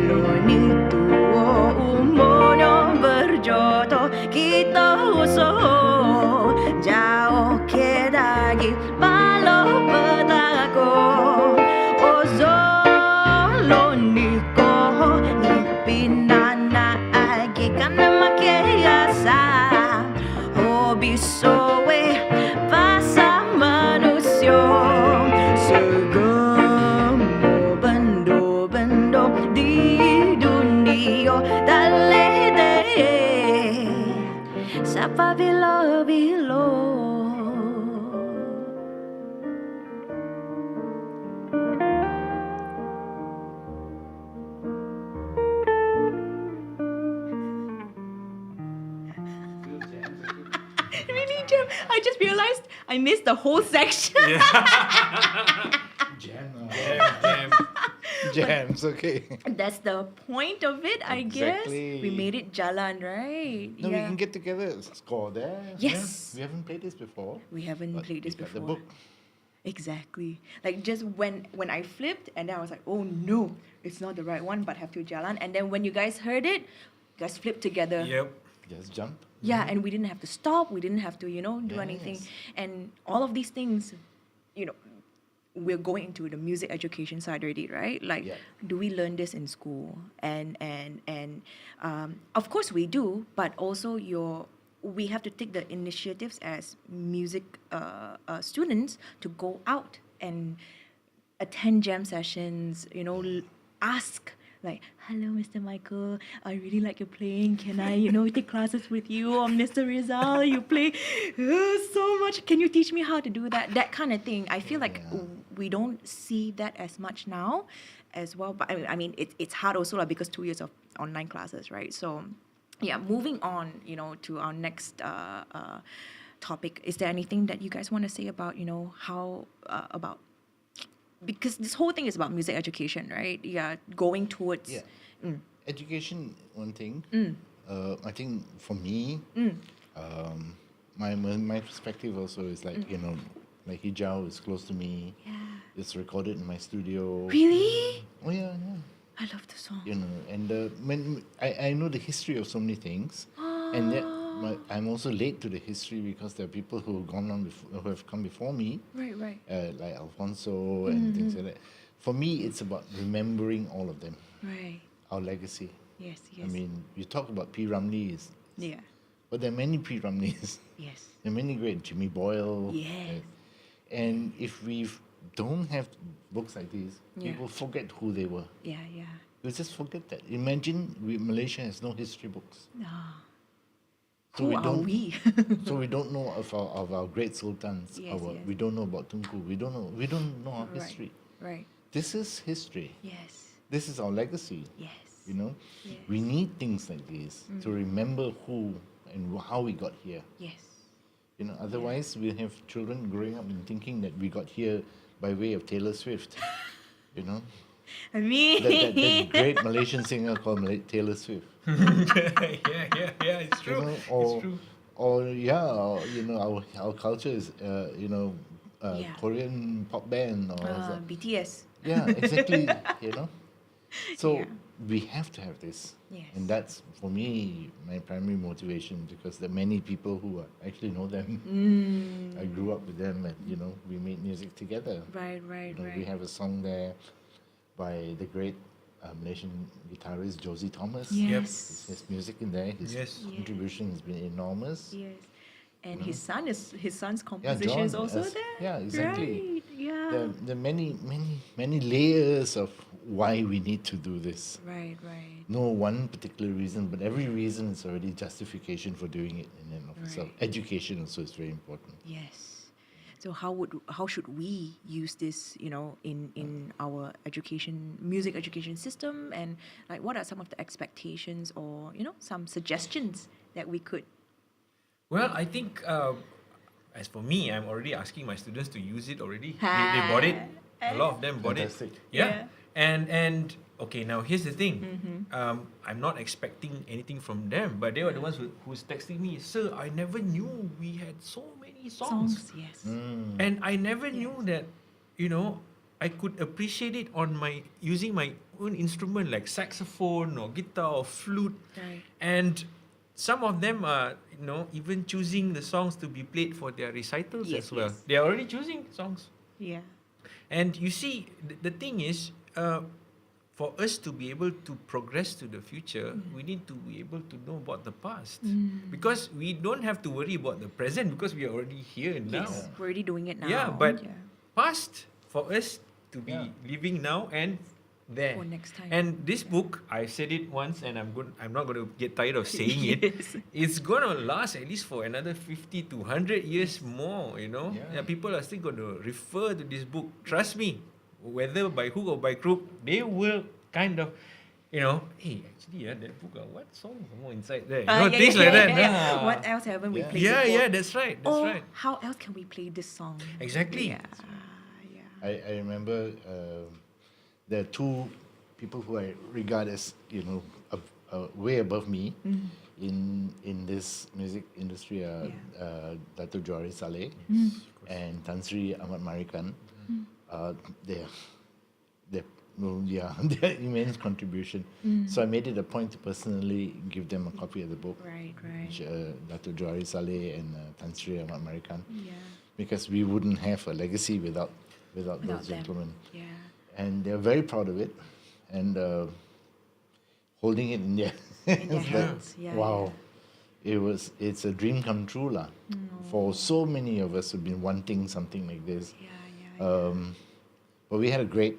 loni tuo umurnya berjodoh kita usaha jauh ke dagi balau petako ozoloni ko ngipinana agi kana makiasa hobi sowe pasa manusia segamo bendo-bendo di dunia dalede sapa bilo-bilo. Really, Jam? I just realized I missed the whole section. Jam. Damn. Jams, okay. That's the point of it, I guess. Exactly. We made it jalan, right? No, we can get together, score there. Yes. Yeah, we haven't played this before. We haven't but played this we got before. The book. Exactly. Like just when I flipped and then I was like, oh no, it's not the right one, but have to jalan. And then when you guys heard it, you guys flipped together. Yep. Just jump. Yeah, and we didn't have to stop. We didn't have to, do anything. Yes. And all of these things, we're going into the music education side already, right? Like, Yeah. do we learn this in school? And of course we do, but also we have to take the initiatives as music students to go out and attend jam sessions. Ask. Like, hello, Mr. Michael, I really like your playing. Can I, take classes with you? Or Mr. Rizal, you play so much. Can you teach me how to do that? That kind of thing. I feel like we don't see that as much now as well. But I mean, it's hard also because 2 years of online classes, right? So, yeah, moving on, to our next topic. Is there anything that you guys want to say about, how, about because this whole thing is about music education, right? Yeah, going towards. Yeah. Education, one thing. I think for me, my perspective also is like, like Hijau is close to me. Yeah. It's recorded in my studio. Really? Oh, yeah. I love the song. And when I know the history of so many things, and yet I'm also late to the history because there are people who have gone on who have come before me, Right. like Alfonso and things like that. For me, it's about remembering all of them, Right. our legacy. Yes. I mean, you talk about P. Ramlees, Yeah. but there are many P. Ramlees. Yes. There are many great Jimmy Boyle. Yes. And if we don't have books like these, Yeah. people forget who they were. Yeah. You just forget that. Imagine Malaysia has no history books. Ah. So Who we are don't- we? So we don't know of our great sultans. Yes. We don't know about Tunku. We don't know our Right. history. Right. This is history. Yes. This is our legacy. Yes. Yes. We need things like this to remember who and how we got here. Yes. Otherwise we'll have children growing up and thinking that we got here by way of Taylor Swift. I mean. that great Malaysian singer called Taylor Swift. yeah, it's true. Or, It's true. our culture is, Yeah. Korean pop band or BTS. yeah, exactly. So Yeah. we have to have this. Yes. And that's, for me, my primary motivation, because there are many people who actually know them. I grew up with them and, we made music together. Right, right, We have a song there by the great Malaysian guitarist Josie Thomas. Yes. His music in there. His Yes. contribution has been enormous. Yes. And his son's Yeah, composition is John, also yes. there. Yeah, exactly. Right. Yeah. There are many layers of why we need to do this. Right, right. No one particular reason, but every reason is already justification for doing it in and of itself. Right. Education also is very important. Yes. So how should we use this, in our music education system, and like what are some of the expectations or some suggestions that we could? Well, I think as for me, I'm already asking my students to use it already. They bought it. A lot of them bought Fantastic. it. Yeah. And okay, now here's the thing. I'm not expecting anything from them, but they were the ones who's texting me, "Sir, I never knew we had so many songs. Yes. And I never knew that, I could appreciate it using my own instrument like saxophone or guitar or flute." Right. And some of them are, even choosing the songs to be played for their recitals Yes, as well. yes. They are already choosing songs. Yeah. And you see, the thing is, for us to be able to progress to the future, we need to be able to know about the past. Because we don't have to worry about the present because we are already here and now. Yes. We're already doing it now. Yeah, but past, for us to be Yeah. living now and there. For next time. And this book, I said it once, and I'm not going to get tired of saying it. Yes. It's going to last at least for another 50 to 100 years more. Yeah. People are still going to refer to this book. Trust me, whether by hook or by crook, they will kind of, hey, actually, that book, what songs are more inside there? Things like that. Yeah. What else haven't we Yeah. played? Yeah, before? yeah, that's right. That's Or right. how else can we play this song? Exactly. Yeah. Yeah. I remember there are two people who I regard as way above me in this music industry. Dato' Johari Saleh and Tan Sri Ahmad Marikan. They're immense contribution. So I made it a point to personally give them a copy of the book. Right. Which, Dato' Johari Saleh and Tan Sri Ahmad Marikan. Yeah. Because we wouldn't have a legacy without Without those them. gentlemen. Yeah. And they're very proud of it, and holding it in their In their hands, hands. Yeah. wow, it's a dream come true lah. For so many of us who've been wanting something like this. Yeah. But we had a great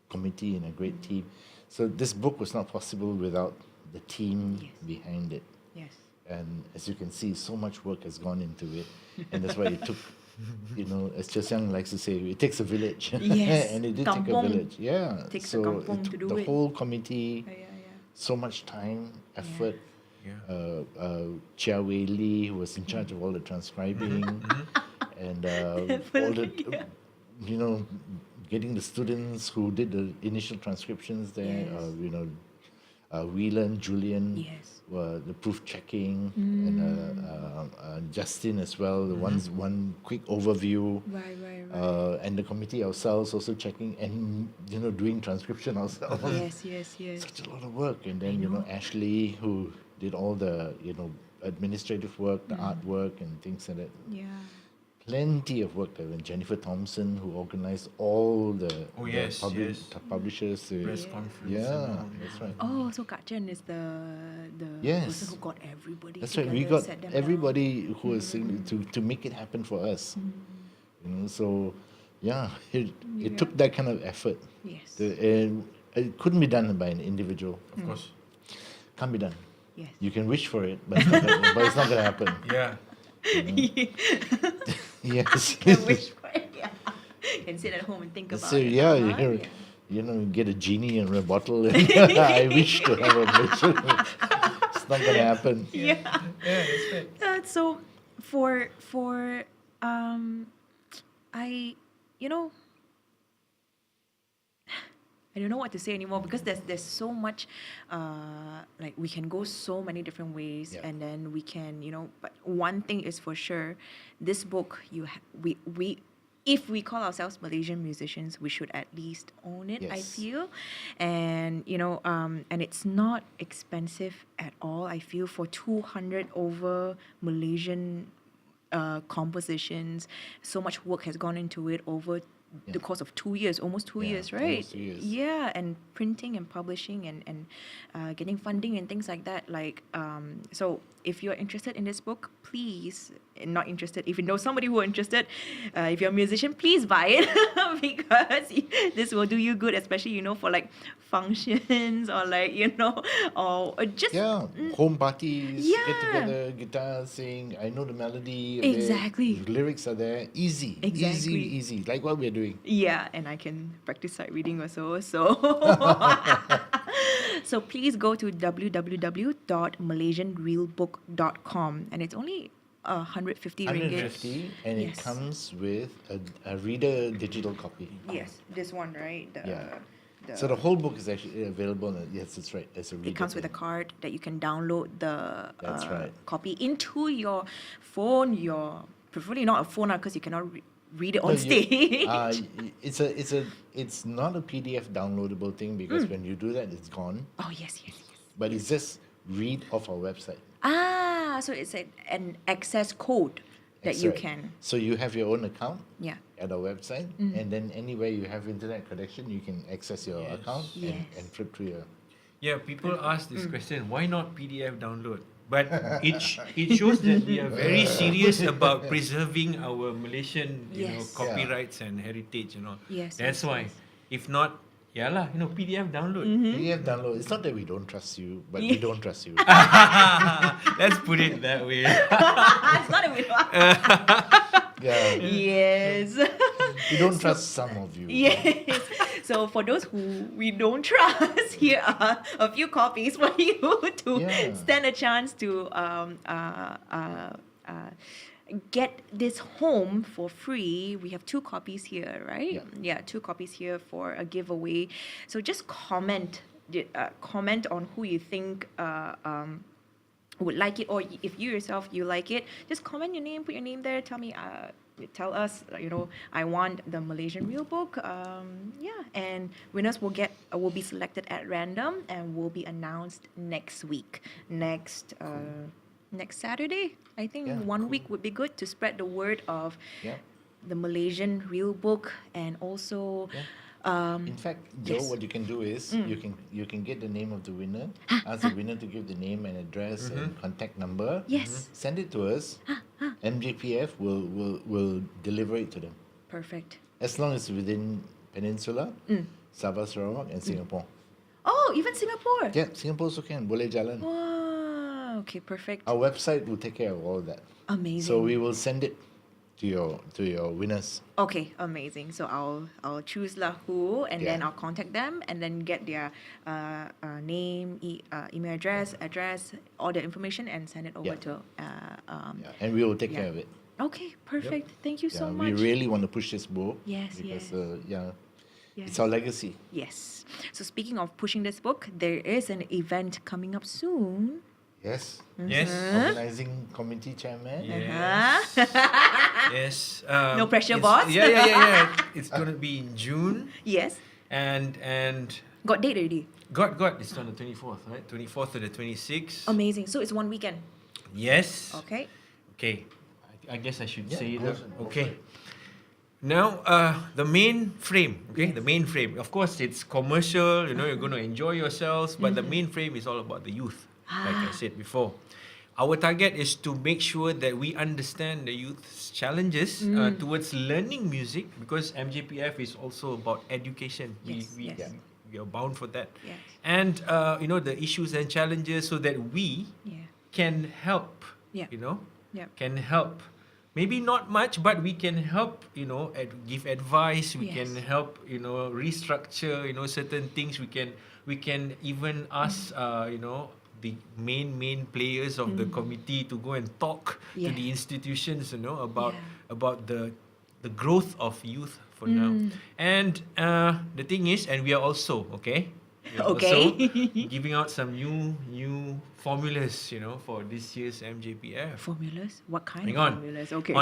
committee and a great team. So this book was not possible without the team Yes. behind it. Yes. And as you can see, so much work has gone into it, and that's why it took. As Chesiang likes to say, it takes a village. Yes, And it did take a kampung. village. Yeah. Takes a So kampung it to took do the it. whole committee, Yeah. so much time, effort. Yeah. Chia Wei Lee, who was in charge of all the transcribing, and all the, getting the students who did the initial transcriptions there. Yes. Whelan, Julian, Yes. were the proof checking, and Justin as well. The one quick overview. Right. And the committee ourselves also checking and doing transcription ourselves. Yes. Such a lot of work. And then Ashley, who did all the administrative work, the artwork and things like that. Yeah. Plenty of work there. And Jennifer Thompson, who organized all the, yes. publishers. Press conference. Yeah, that's right. Oh, so Kak Chen is the Yes. person who got everybody. That's right. together, We got set them everybody who was to make it happen for us. So it took that kind of effort. down. Yes. And it couldn't be done by an individual. Of course. Can't be done. Yes. You can wish for it, but it's not going to happen. Yeah. Yes. Can wish for it. Yeah. Can sit at home and think about So it. yeah, Uh-huh, get a genie and a bottle. And I wish to have a wish. It's not going to happen. Yeah. Yeah, that's right. So for I don't know what to say anymore because there's so much like we can go so many different ways. Yeah. And then we can but one thing is for sure, this book we if we call ourselves Malaysian musicians, we should at least own it, I Yes. feel. And, and it's not expensive at all, I feel, for 200 over Malaysian compositions. So much work has gone into it over the Yeah. course of 2 years, almost two Yeah, years, right? almost 2 years. Yeah, and printing and publishing and getting funding and things like that. So if you're interested in this book, please, not interested, if you know somebody who are interested, if you're a musician, please buy it because this will do you good, especially, for like functions or or just Yeah, home parties, Yeah. get together, guitar, sing. I know the melody. a bit, Exactly. the lyrics are there. Easy, Exactly. easy. Like what we're doing. Yeah, and I can practice sight reading also. So, so please go to www.malaysianrealbook.com, and it's only 150 ringgit. 150, and Yes. it comes with a reader digital copy. Yes, this one, right? Yeah. So the whole book is actually available. Yes, that's right. It's a reader. It comes with a thing. card that you can download the That's right. copy into your phone. Preferably not a phone because you cannot read it on No, stage. it's not a PDF downloadable thing because when you do that, it's gone. Oh yes. But it's just read off our website. So it's an access code that That's you right. can. So you have your own account Yeah. at our website, and then anywhere you have internet connection, you can access your Yes. account Yes. and flip through your. Yeah, people ask this question, why not PDF download? But it shows that we are very serious about preserving our Malaysian, Yes. copyrights and heritage, Yes, That's yes, why. yes. If not, PDF download. PDF download. It's not that we don't trust you, but we don't trust you. Let's put it that way. It's not a bit. Yeah, Yes. we don't trust some of you. Yes. So for those who we don't trust, here are a few copies for you to Yeah. stand a chance to get this home for free. We have 2 copies here, right? Yeah. 2 copies here for a giveaway. So just comment on who you think would like it, or if you yourself you like it, just comment your name, put your name there, tell us, I want the Malaysian Real Book. And winners will be selected at random and will be announced next week, next Saturday. I think Yeah, 1 week would be good to spread the word of Yeah. the Malaysian Real Book, and also In fact, Joe, yes. what you can do is you can get the name of the winner, ask the winner to give the name and address and contact number. Yes. Send it to us. MJPF will deliver it to them Perfect. as long as it's within Peninsula, Sabah, Sarawak, and Singapore. Oh, even Singapore. Yeah, Singapore also can. Boleh jalan. Wow. Okay, perfect. Our website will take care of all that. Amazing. So we will send it to your winners. Okay, amazing. So I'll choose who, and then Yeah. I'll contact them, and then get their name, email address, all the information, and send it over Yeah. to. Yeah, and we will take care of it. Okay, perfect. Thank you so Yeah, much. we really want to push this book. Yes, because yes. Yes. it's our legacy. Yes. So speaking of pushing this book, there is an event coming up soon. Yes. Yes. Organizing committee chairman. Yeah. Uh-huh. Yes. No pressure, it's- boss. Yeah. It's gonna be in June, Yes. and Got date already. got it's on the 24th, right? 24th to the 26th. Amazing. So it's 1 weekend. Yes. Okay. Okay. I guess I should Yeah, say go that. for it. Okay. Now, the main frame. Okay, the main frame. Of course, it's commercial. You're going to enjoy yourselves, but the main frame is all about the youth. Like I said before, our target is to make sure that we understand the youth's challenges towards learning music, because MJPF is also about education. Yes, We yes. we are bound for that. Yes. And the issues and challenges, so that we Yeah. can help. Yeah. Yeah. Can help. Maybe not much, but we can help, give advice. We Yes. can help, restructure, certain things. We can even ask, the main players of the committee to go and talk to Yeah. the institutions, Yeah. about the growth of youth for now. And the thing is, and we are also, We are Okay. also giving out some new formulas, for this year's MJPF. Formulas? What kind Hang of on. formulas? Okay.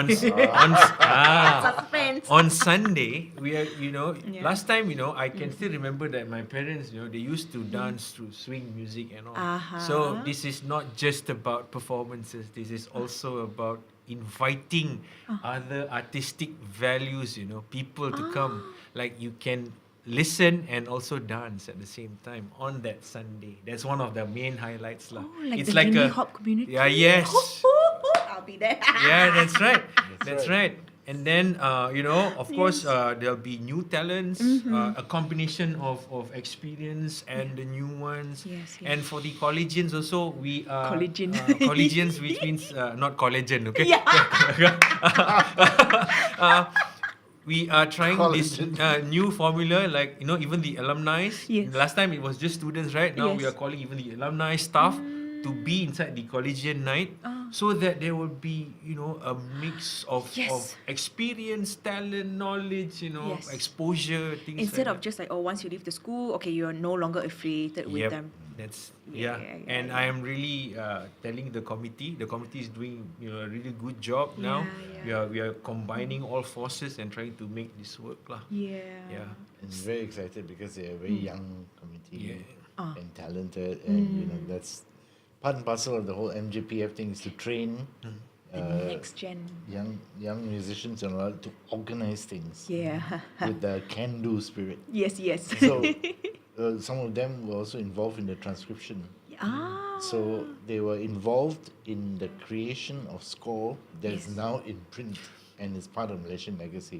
Suspense. On Sunday, we are, Yeah. last time, I can still remember that my parents, they used to dance through swing music and all. So Uh-huh. this is not just about performances. This is also about inviting other artistic values, people to come. Like you can listen and also dance at the same time on that Sunday. That's one of the main highlights, lah. Oh, like It's the like Lindy a Hop community? Yeah, yes. I'll be there. Yeah, that's right. That's That's right. And then, of course, Yes. there'll be new talents, a combination of experience and the new ones. Yes, yes. And for the collegians also, we are Collegian. collegians, which means not collagen, okay? Yeah. We are trying this Collagen. new formula, like even the alumni. Yes. Last time it was just students, right? Now we Yes. are calling even the alumni staff to be inside the collegian night, so that there will be a mix of Yes. experience, talent, knowledge, Yes. exposure, things. Instead like of just like, once you leave the school, okay, you're no longer affiliated that. with Yep. them. That's Yeah, yeah. yeah, And yeah. I am really telling the committee. The committee is doing a really good job now. Yeah, We are combining all forces and trying to make this work, lah. Yeah. Yeah. I'm very excited because they're a very young committee Yeah. and talented, and that's part and parcel of the whole MJPF thing is to train The next gen. young musicians and all to organize things Yeah. with the can-do spirit. Yes, yes. So some of them were also involved in the transcription. Ah. So they were involved in the creation of score that is Yes. now in print and is part of Malaysian legacy.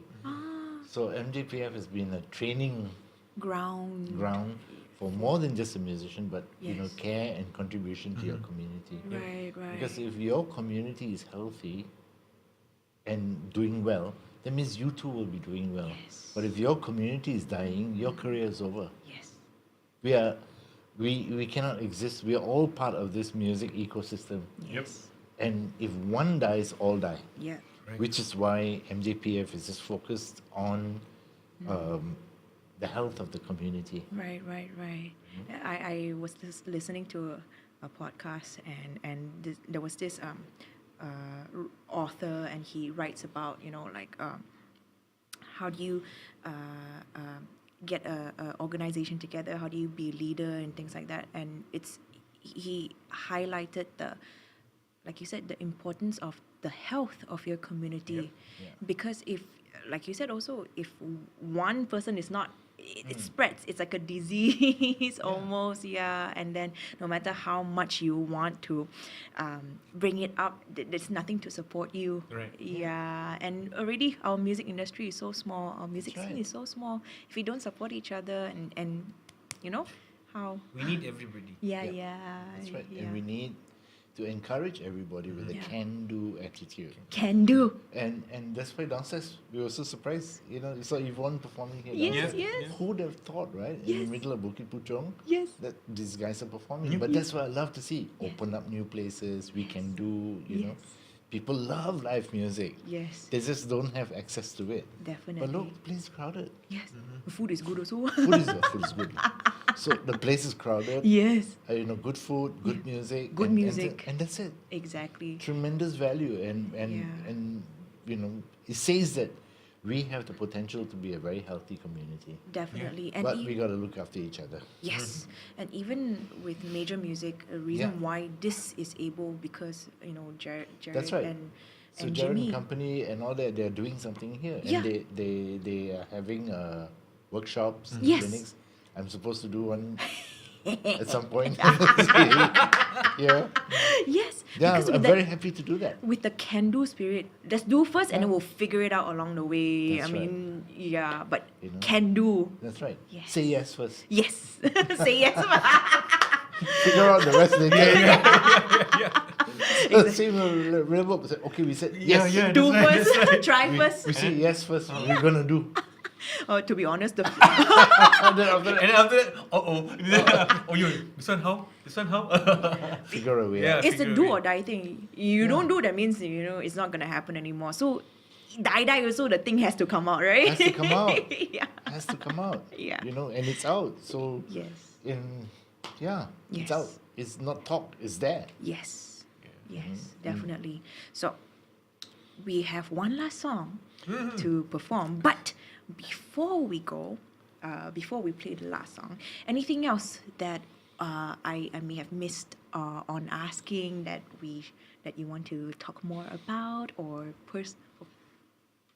So MJPF has been a training Ground. ground for more than just a musician, but Yes. care and contribution to your community. Right, right. Because if your community is healthy and doing well, that means you too will be doing well. Yes. But if your community is dying, your career is over. Yes. We cannot exist. We are all part of this music ecosystem. Yes. And if one dies, all die. Yeah. Right. Which is why MJPF is just focused on the health of the community. Right, right, right. I was just listening to a podcast, and there was this author, and he writes about how do you get a organization together? How do you be a leader and things like that? And he highlighted like you said, the importance of the health of your community, because if, like you said also, if one person is not, it spreads. It's like a disease almost, and then no matter how much you want to bring it up, there's nothing to support you. Right. And already our music industry is so small, our music That's scene right. is so small. If we don't support each other and how We need everybody. That's right. And we need to encourage everybody with a can-do attitude. can do. And that's why downstairs we were so surprised. You saw Yvonne performing here Yes, downstairs. yes. Who would have thought, right? In Yes. the middle of Bukit Puchong, Yes. that these guys are performing. But that's what I love to see. Open up new places. We can do, you know. People love live music. Yes. They just don't have access to it. Definitely. But look, the place is crowded. Yes. The food is good also. Food is good. So the place is crowded. Yes. Good food, good music. Good music. And that's it. Exactly. Tremendous value. And it says that we have the potential to be a very healthy community. Definitely. And But we got to look after each other. yes. And even with major music, a reason why this is able, because Jared That's right. and So Jared Jimmy. and company and all that, they're doing something here. Yeah. And they are having workshops, Yes. clinics. I'm supposed to do one at some point. Yeah. Yes. Yeah, because I'm with very happy to do that. with the can-do spirit, let's do first, and then we'll figure it out along the way. That's I mean, but You know. can do. That's right. Yes. Say yes first. Yes. Say yes. Figure out the rest later. Same real book. Okay, we said yes. Do that's first. right. Try We first. say yes first. We're gonna do. To be honest, And then after that, And then after that, this one how? This one how? figure a way Yeah. out. it's a figure do it. or die thing. You don't do, that means it's not gonna happen anymore. So die also, the thing has to come out, right? Has to come out. Yeah. Has to come out. Yeah. And it's out. So Yes. it's Yes. out. It's not talk. It's there. Yes. Yes, definitely. So we have one last song to perform, but before we go, before we play the last song, anything else that I may have missed on asking that you want to talk more about or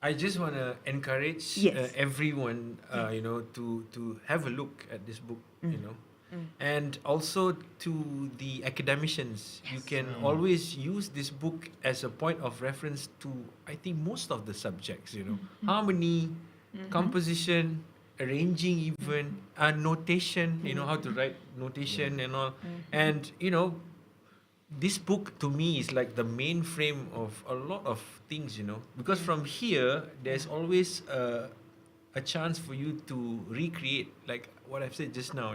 I just want to encourage Yes. everyone, to have a look at this book, and also to the academicians. You can always use this book as a point of reference to, I think, most of the subjects. Harmony, composition, arranging, even notation. How to write notation and all, and this book to me is like the mainframe of a lot of things, because from here there's always a chance for you to recreate, like what I've said just now.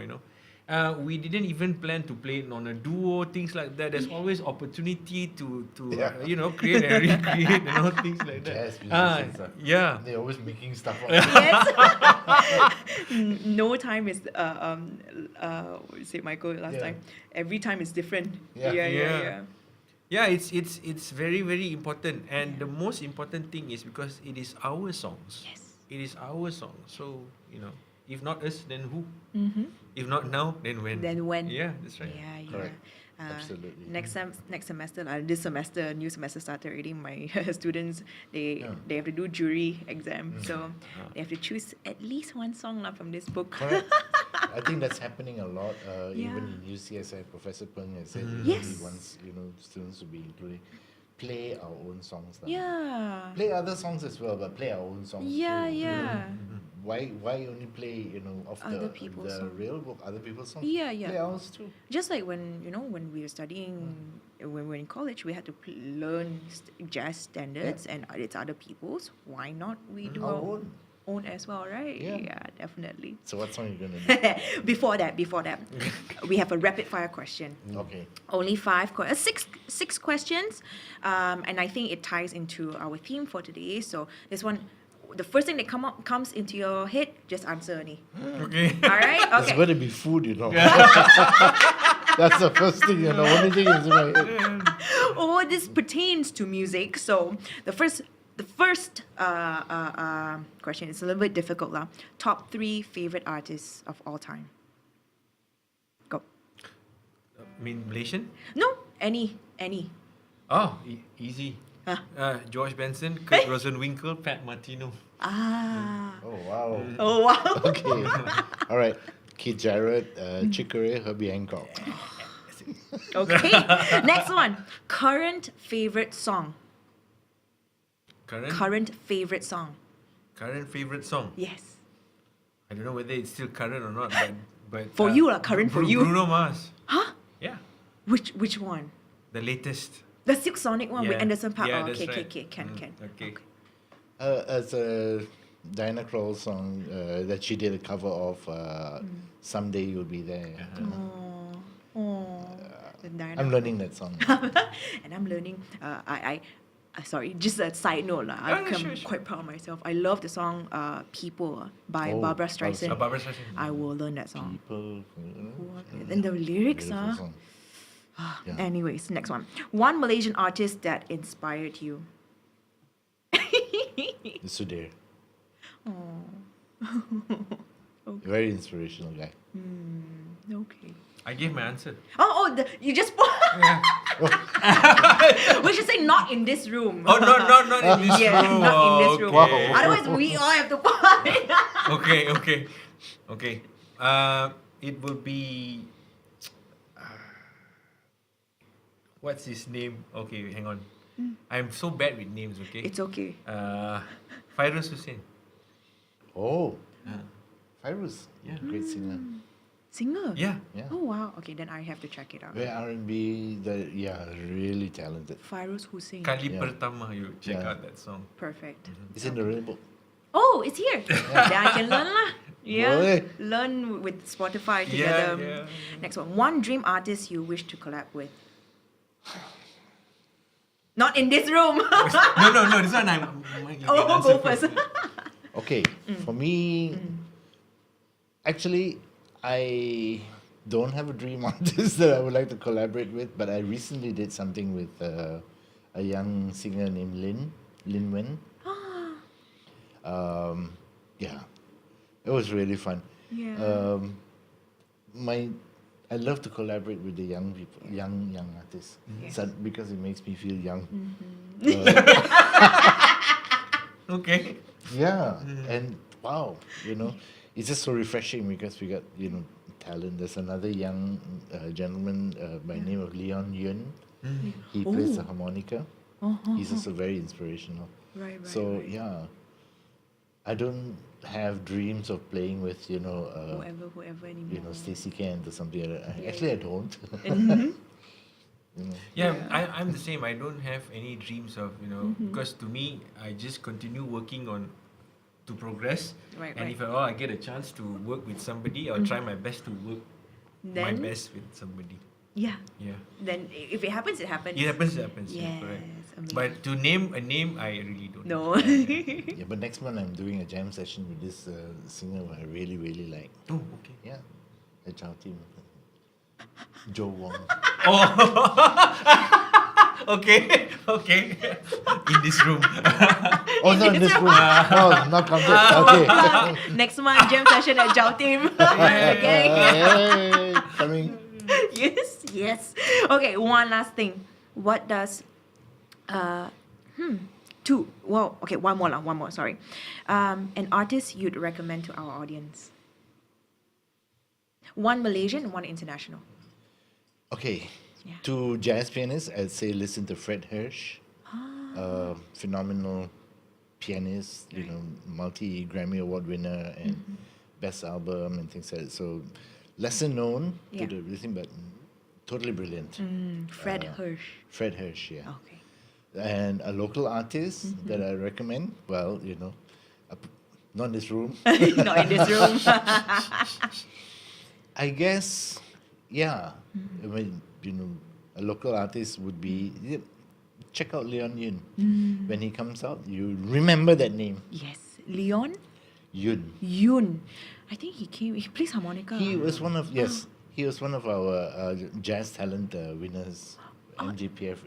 We didn't even plan to play it on a duo, things like that. There's always opportunity to create and recreate and all things like that. Jazz musicians, Yeah. they're always making stuff up. yes. No time is what you say, Michael, last Yeah. time. Every time is different. Yeah. Yeah. Yeah, it's very, very important, and the most important thing is because it is our songs. Yes. It is our song. So if not us, then who? Mm-hmm. If not now, then when? Then when? Yeah, that's right. Yeah. Correct. Absolutely. Next semester, this semester, new semester started already. My students, they have to do jury exam, so they have to choose at least one song from this book. Correct. I think that's happening a lot. Yeah. Even in UCSI, Professor Peng has said Yes. he wants students to be including play our own songs. Yeah. Play other songs as well, but play our own songs. Yeah, too, yeah. Why only play of Other the people's the song. real book, other people's songs? Yeah, yeah. Play ours too. Just like when we were studying, when we were in college, we had to learn jazz standards and it's other people's. Why not we do Our our own. own as well, right? Yeah. Definitely. So what song are you gonna do? Before that, we have a rapid fire question. Okay. Only six questions, and I think it ties into our theme for today. So this one, the first thing that comes into your head, just answer only. Okay. All right. It's Okay. going to be food, That's the first thing, only thing is in my head. Oh, this pertains to music. So the first question is a little bit difficult, lah. Top 3 favorite artists of all time. Go. I mean Malaysian? No, any. Oh, easy. George Benson, Kurt Rosenwinkel, Pat Martino. Oh, wow. Oh wow. Okay. All right. Keith Jarrett, Chick Corea, Herbie Hancock. Okay. Next one. Current favorite song. Current favorite song. Current favorite song. Yes. I don't know whether it's still current or not, but For you lah, current for you. Bruno Mars. Huh? Yeah, Which one? the latest. The Silk Sonic one with Yeah. Anderson .Paak. Yeah, Oh, that's okay, right. okay, can. Okay. As a Diana Krall song that she did a cover of, Someday You'll Be There. Oh. The Diana. I'm learning that song. And I'm learning. Sorry, just a side note lah. I'm sure. quite proud of myself. I love the song "People" by Oh, Barbara Streisand. Barbara Streisand. I will learn that song. People. And the lyrics Beautiful are. song. Yeah. Anyways, next one. One Malaysian artist that inspired you. Sudhir. Oh. Very inspirational guy. Okay. I gave my answer. You just. Yeah. We should say not in this room. Oh, not in this Yeah, room. not in this room. Okay. Otherwise, we all have to fight. Okay. It will be. What's his name? Okay, hang on. I'm so bad with names. Okay. It's okay. Fairuz Hussain. Oh. Fairuz. Yeah. Great singer. Singer? Yeah. Yeah. Oh, wow. Okay, then I have to check it out. Very R&B. Really talented. Fairuz Hussain. Kali Yeah. Pertama, you check Yeah. out that song. Perfect. It's in the real book. Oh, it's here. Then I can learn lah. Yeah. Boleh. Learn with Spotify together. Yeah. Next one. One dream artist you wish to collab with. Not in this room. No, this one I'm. Go first. Okay, for me, actually, I don't have a dream artist that I would like to collaborate with, but I recently did something with a young singer named Lin Wen. Yeah, it was really fun. Yeah. I love to collaborate with the young people, young artists, because it makes me feel young. Okay. Yeah, and wow, it's just so refreshing because we got talent. There's another young gentleman by name of Leon Yun. He plays the harmonica. He's also very inspirational. Right, So yeah, I don't have dreams of playing with whoever anymore. Stacey Kent or something like that. Actually, I don't. Yeah, I'm the same. I don't have any dreams of, because to me, I just continue working on to progress. Right, and right. if at all I get a chance to work with somebody, I'll try my best to work my Then best with somebody. yeah. Yeah. Then if it happens, it happens. It happens, yeah, Yes, correct. amazing. But to name a name, I really don't No. know. Yeah, but next month I'm doing a jam session with this singer who I really, really like. Oh, okay. Yeah, a Chow team. Joe Wong. Okay, okay. In this room. Oh, not in this room. No, not counted. Okay. Next month, jam session at Jiao Team. Okay. Hey, coming. Yes. Okay, one last thing. What does one more, sorry. An artist you'd recommend to our audience. One Malaysian and one international. Okay. Yeah. To jazz pianists, I'd say listen to Fred Hirsch. Phenomenal pianist, multi Grammy Award winner and best album and things like that. So lesser known Yeah. to the rhythm, but totally brilliant. Fred Hirsch. Fred Hirsch, yeah. Okay. And a local artist that I recommend, not in this room. Not in this room. I guess, yeah. I mean, a local artist would be, check out Leon Yun. When he comes out, you remember that name. Yes. Leon Yun. I think he plays harmonica. He was one of our jazz talent winners, MGPF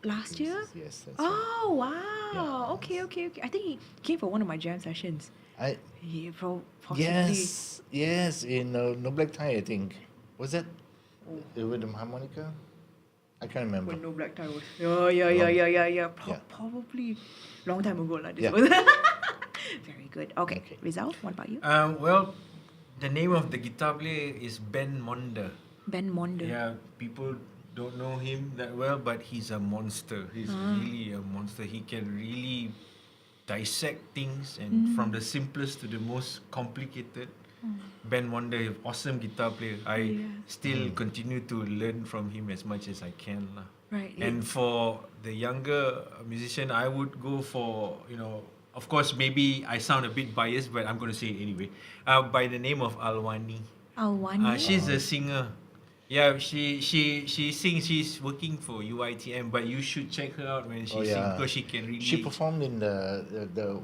Last year? Yes, that's right. Oh wow! Yeah. Okay. I think he came for one of my jam sessions. He possibly. Yes, in No Black Tie, I think. Was that with the harmonica? I can't remember. When No Black Tie was. Yeah. Yeah. Probably long time ago like this. Yeah. Was. Very good. Okay. Rizal, what about you? Well, the name of the guitar player is Ben Monder. Ben Monder. Yeah, people don't know him that well, but he's a monster. He's really a monster. He can really dissect things, and from the simplest to the most complicated. Ben Monder, awesome guitar player. I still continue to learn from him as much as I can. Right. And for the younger musician, I would go for, of course, maybe I sound a bit biased, but I'm going to say it anyway. By the name of Alwani. Alwani. She's a singer. Yeah, she sings. She's working for UITM, but you should check her out when she sings because she can really. She performed in the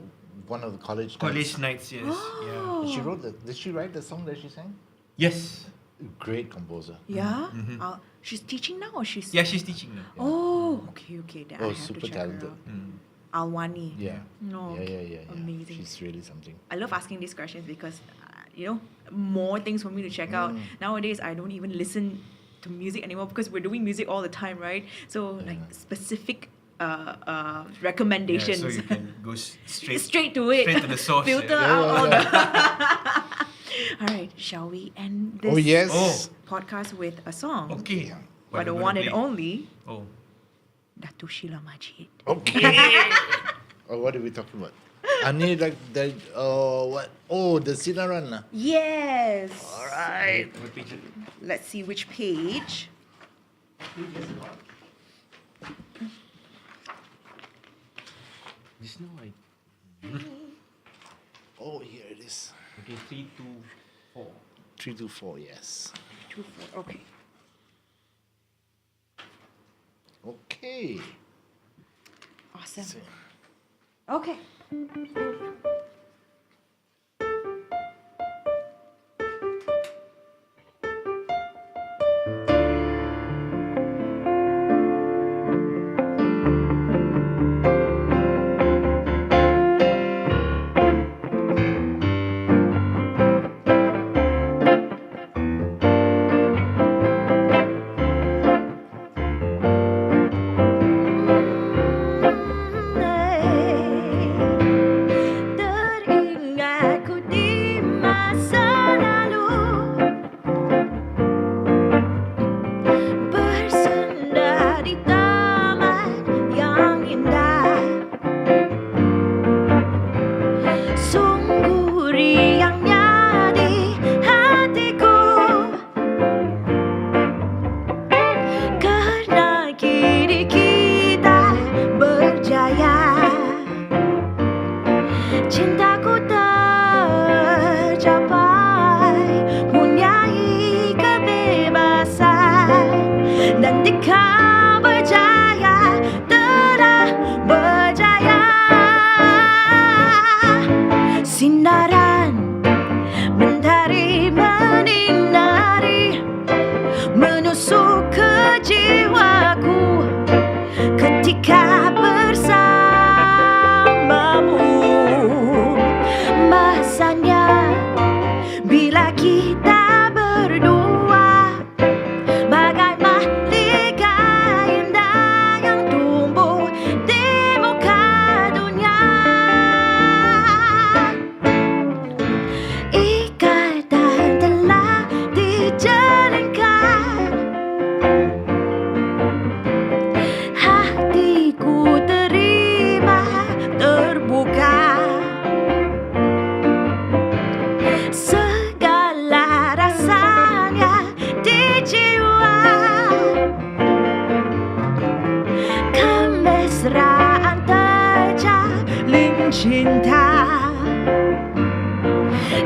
one of the college nights. Yes. Yeah. And she wrote did she write the song that she sang? Yes. Great composer. Yeah. She's teaching now, or she's. Yeah, she's teaching now. Oh, okay. Then I have super to check talented. her out. Alwani. Yeah. No. Yeah. Amazing. She's really something. I love asking these questions because, more things for me to check out. Nowadays, I don't even listen to music anymore because we're doing music all the time, right? So, like, specific recommendations. Yeah, so you can go straight to it. Straight to the source. Filter out all the... All right, shall we end this podcast with a song? Okay. By the one and only Datuk Sheila Majid. Okay. What are we talking about? I need like the what? Oh, the Sinaran. Yes. All right. Let's see which page. Just now Oh, here it is. Okay, 3, 2, 4. 3 to 4. Yes. 2, 4. Okay. Okay. Awesome. So, Okay.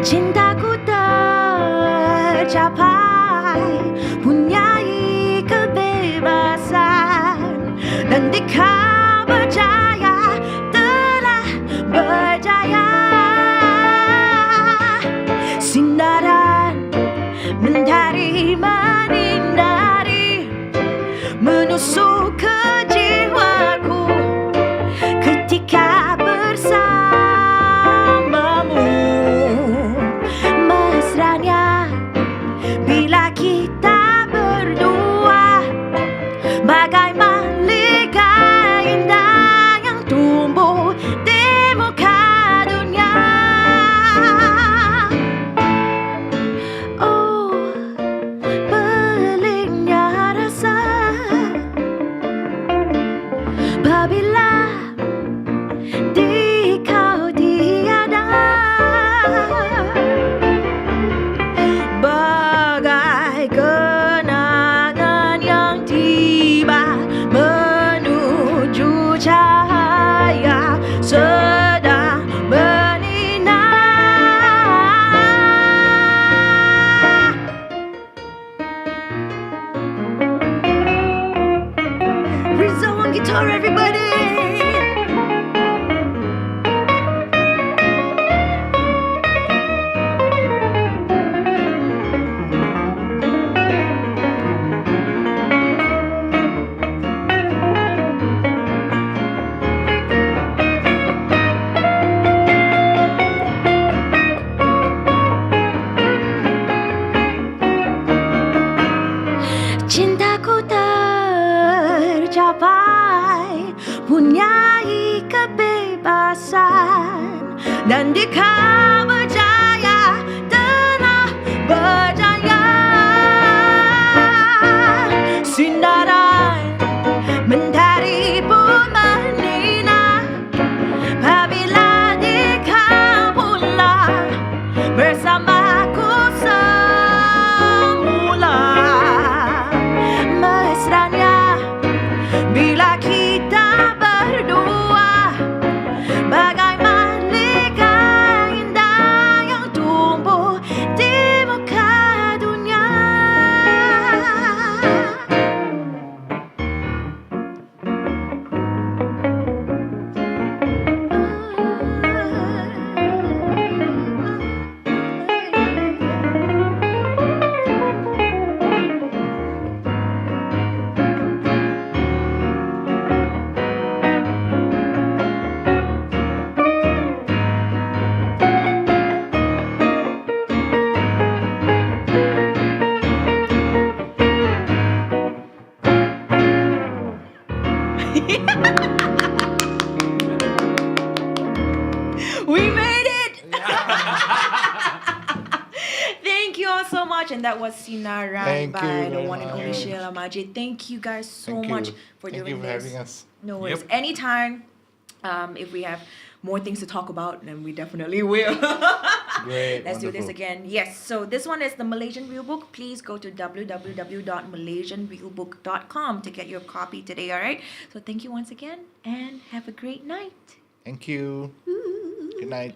Cintaku tercapai, punyai kebebasan, dan dikau berjaya, telah berjaya. Sinaran mentari menyinari, menusuk ke jiwaku ketika bersamamu. Mesranya bila kita berdua, bagai malika indah yang tumbuh di muka dunia. Oh, pelingnya rasa apabila di kau tiada, bagai kenangan yang tiba menuju cahaya sedang berninar. Rizal on guitar, everybody. Cintaku tercapai, punyai kebebasan, dan di kau berjaya, telah berjaya. Sinaran mentari pun menina, apabila di kau pulang bersamaku semula. Mesranya bila kita berdua, bagai malika indah yang tumbuh di muka dunia. We made it! Thank you all so much. And that was Sinaran Thank you by the very one and only much. Sheila Majid. Thank you guys so Thank much you. for Thank doing you for this. having us. No worries. Yep. Anytime, if we have more things to talk about, then we definitely will. Great. Let's do this wonderful. again. Yes, so this one is the Malaysian Real Book. Please go to www.malaysianrealbook.com to get your copy today, all right? So thank you once again and have a great night. Thank you. Good night.